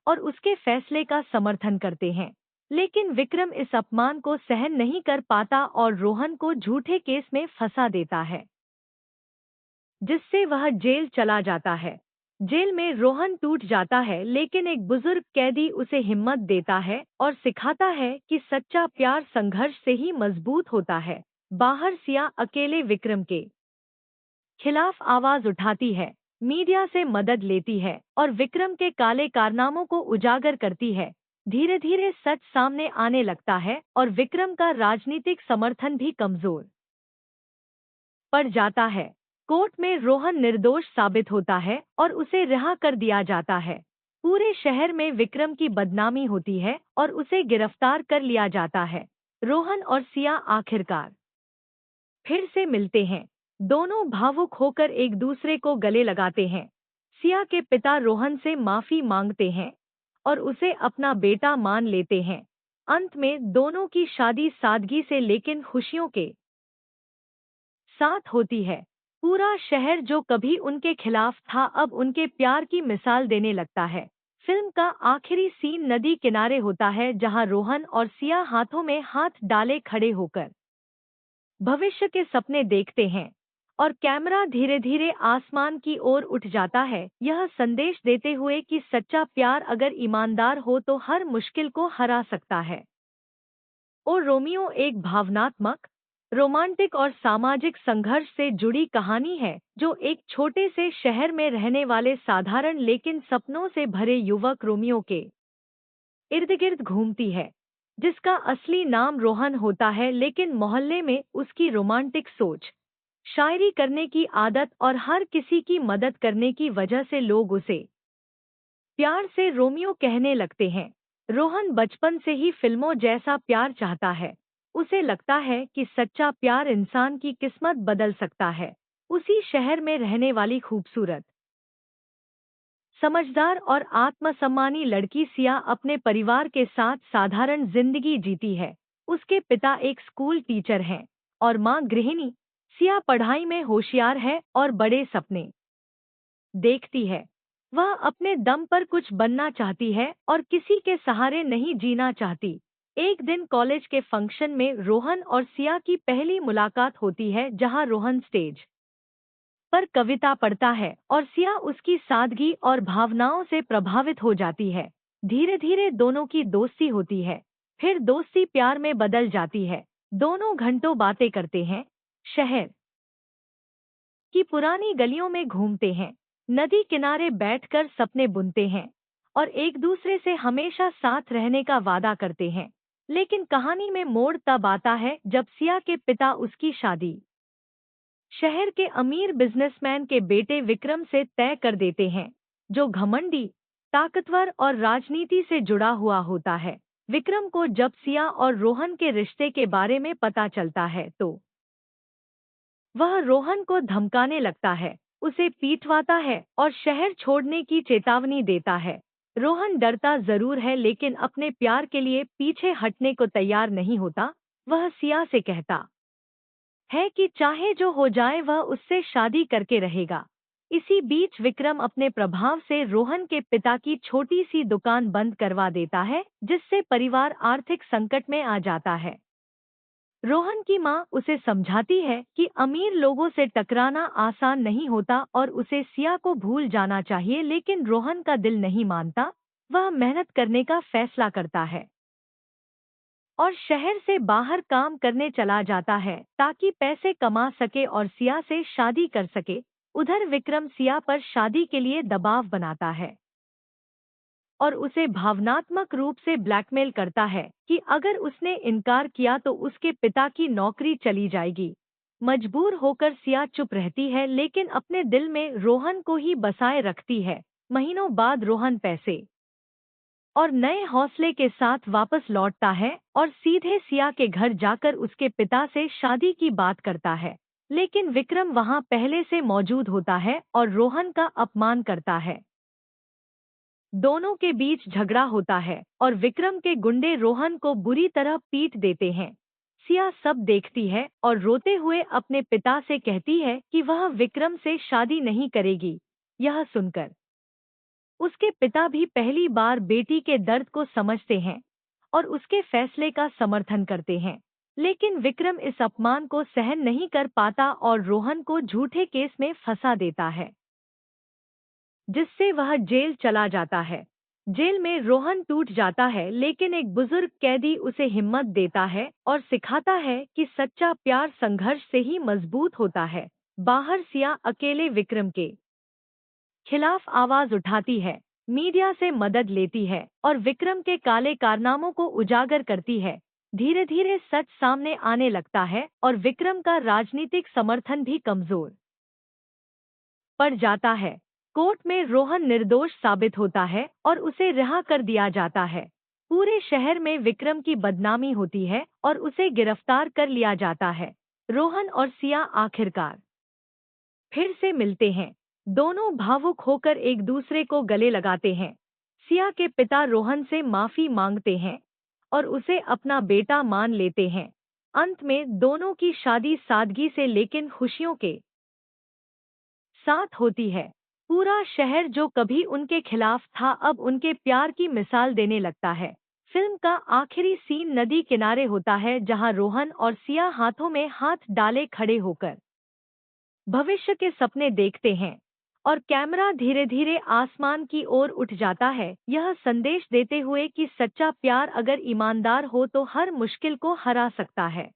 और उसके फैसले का समर्थन करते हैं। लेकिन विक्रम इस अपमान को सहन नहीं कर पाता और रोहन को झूठे केस में फंसा देता है, जिससे वह जेल चला जाता है। जेल में रोहन टूट जाता है लेकिन एक बुजुर्ग कैदी उसे हिम्मत देता है और सिखाता है कि सच्चा प्यार संघर्ष से ही मजबूत होता है। बाहर सिया अकेले विक्रम के खिलाफ आवाज उठाती है, मीडिया से मदद लेती है और विक्रम के काले कारनामों को उजागर करती है। धीरे धीरे सच सामने आने लगता है और विक्रम का राजनीतिक समर्थन भी कमजोर पड़ जाता है। कोर्ट में रोहन निर्दोष साबित होता है और उसे रिहा कर दिया जाता है। पूरे शहर में विक्रम की बदनामी होती है और उसे गिरफ्तार कर लिया जाता है। रोहन और सिया आखिरकार फिर से मिलते हैं। दोनों भावुक होकर एक दूसरे को गले लगाते हैं। सिया के पिता रोहन से माफी मांगते हैं और उसे अपना बेटा मान लेते हैं। अंत में दोनों की शादी सादगी से लेकिन खुशियों के साथ होती है। पूरा शहर जो कभी उनके खिलाफ था अब उनके प्यार की मिसाल देने लगता है। फिल्म का आखिरी सीन नदी किनारे होता है जहां रोहन और सिया हाथों में हाथ डाले खड़े होकर भविष्य के सपने देखते हैं और कैमरा धीरे धीरे आसमान की ओर उठ जाता है, यह संदेश देते हुए कि सच्चा प्यार अगर ईमानदार हो तो हर मुश्किल को हरा सकता है। और रोमियो एक भावनात्मक, रोमांटिक और सामाजिक संघर्ष से जुड़ी कहानी है जो एक छोटे से शहर में रहने वाले साधारण लेकिन सपनों से भरे युवक रोमियो के इर्द गिर्द घूमती है, जिसका असली नाम रोहन होता है लेकिन मोहल्ले में उसकी रोमांटिक सोच, शायरी करने की आदत और हर किसी की मदद करने की वजह से लोग उसे प्यार से रोमियो कहने लगते हैं। रोहन बचपन से ही फिल्मों जैसा प्यार चाहता है। उसे लगता है कि सच्चा प्यार इंसान की किस्मत बदल सकता है। उसी शहर में रहने वाली खूबसूरत, समझदार और आत्मसम्मानी लड़की सिया अपने परिवार के साथ साधारण जिंदगी जीती है। उसके पिता एक स्कूल टीचर हैं और मां गृहिणी। सिया पढ़ाई में होशियार है और बड़े सपने देखती है। वह अपने दम पर कुछ बनना चाहती है और किसी के सहारे नहीं जीना चाहती। एक दिन कॉलेज के फंक्शन में रोहन और सिया की पहली मुलाकात होती है जहां रोहन स्टेज पर कविता पढ़ता है और सिया उसकी सादगी और भावनाओं से प्रभावित हो जाती है। धीरे धीरे दोनों की दोस्ती होती है, फिर दोस्ती प्यार में बदल जाती है। दोनों घंटों बातें करते हैं, शहर की पुरानी गलियों में घूमते हैं, नदी किनारे बैठकर सपने बुनते हैं और एक दूसरे से हमेशा साथ रहने का वादा करते हैं। लेकिन कहानी में मोड़ तब आता है जब सिया के पिता उसकी शादी शहर के अमीर बिजनेसमैन के बेटे विक्रम से तय कर देते हैं, जो घमंडी, ताकतवर और राजनीति से जुड़ा हुआ होता है। विक्रम को जब सिया और रोहन के रिश्ते के बारे में पता चलता है तो वह रोहन को धमकाने लगता है, उसे पीटवाता है और शहर छोड़ने की चेतावनी देता है। रोहन डरता जरूर है लेकिन अपने प्यार के लिए पीछे हटने को तैयार नहीं होता। वह सिया से कहता है कि चाहे जो हो जाए वह उससे शादी करके रहेगा। इसी बीच विक्रम अपने प्रभाव से रोहन के पिता की छोटी सी दुकान बंद करवा देता है, जिससे परिवार आर्थिक संकट में आ जाता है। रोहन की मां उसे समझाती है कि अमीर लोगों से टकराना आसान नहीं होता और उसे सिया को भूल जाना चाहिए, लेकिन रोहन का दिल नहीं मानता। वह मेहनत करने का फैसला करता है और शहर से बाहर काम करने चला जाता है ताकि पैसे कमा सके और सिया से शादी कर सके। उधर विक्रम सिया पर शादी के लिए दबाव बनाता है और उसे भावनात्मक रूप से ब्लैकमेल करता है कि अगर उसने इनकार किया तो उसके पिता की नौकरी चली जाएगी। मजबूर होकर सिया चुप रहती है लेकिन अपने दिल में रोहन को ही बसाए रखती है। महीनों बाद रोहन पैसे और नए हौसले के साथ वापस लौटता है और सीधे सिया के घर जाकर उसके पिता से शादी की बात करता है। लेकिन विक्रम वहां पहले से मौजूद होता है और रोहन का अपमान करता है। दोनों के बीच झगड़ा होता है और विक्रम के गुंडे रोहन को बुरी तरह पीट देते हैं। सिया सब देखती है और रोते हुए अपने पिता से कहती है कि वह विक्रम से शादी नहीं करेगी। यह सुनकर उसके पिता भी पहली बार बेटी के दर्द को समझते हैं और उसके फैसले का समर्थन करते हैं। लेकिन विक्रम इस अपमान को सहन नहीं कर पाता और रोहन को झूठे केस में फंसा देता है, जिससे वह जेल चला जाता है। जेल में रोहन टूट जाता है, लेकिन एक बुजुर्ग कैदी उसे हिम्मत देता है और सिखाता है कि सच्चा प्यार संघर्ष से ही मजबूत होता है। बाहर सिया अकेले विक्रम के खिलाफ आवाज उठाती है, मीडिया से मदद लेती है और विक्रम के काले कारनामों को उजागर करती है। धीरे धीरे सच सामने आने लगता है और विक्रम का राजनीतिक समर्थन भी कमजोर पड़ जाता है। कोर्ट में रोहन निर्दोष साबित होता है और उसे रिहा कर दिया जाता है। पूरे शहर में विक्रम की बदनामी होती है और उसे गिरफ्तार कर लिया जाता है। रोहन और सिया आखिरकार फिर से मिलते हैं। दोनों भावुक होकर एक दूसरे को गले लगाते हैं। सिया के पिता रोहन से माफी मांगते हैं और उसे अपना बेटा मान लेते हैं। अंत में दोनों की शादी सादगी से लेकिन खुशियों के साथ होती है। पूरा शहर जो कभी उनके खिलाफ था अब उनके प्यार की मिसाल देने लगता है। फिल्म का आखिरी सीन नदी किनारे होता है, जहां रोहन और सिया हाथों में हाथ डाले खड़े होकर भविष्य के सपने देखते हैं और कैमरा धीरे धीरे आसमान की ओर उठ जाता है, यह संदेश देते हुए कि सच्चा प्यार अगर ईमानदार हो तो हर मुश्किल को हरा सकता है।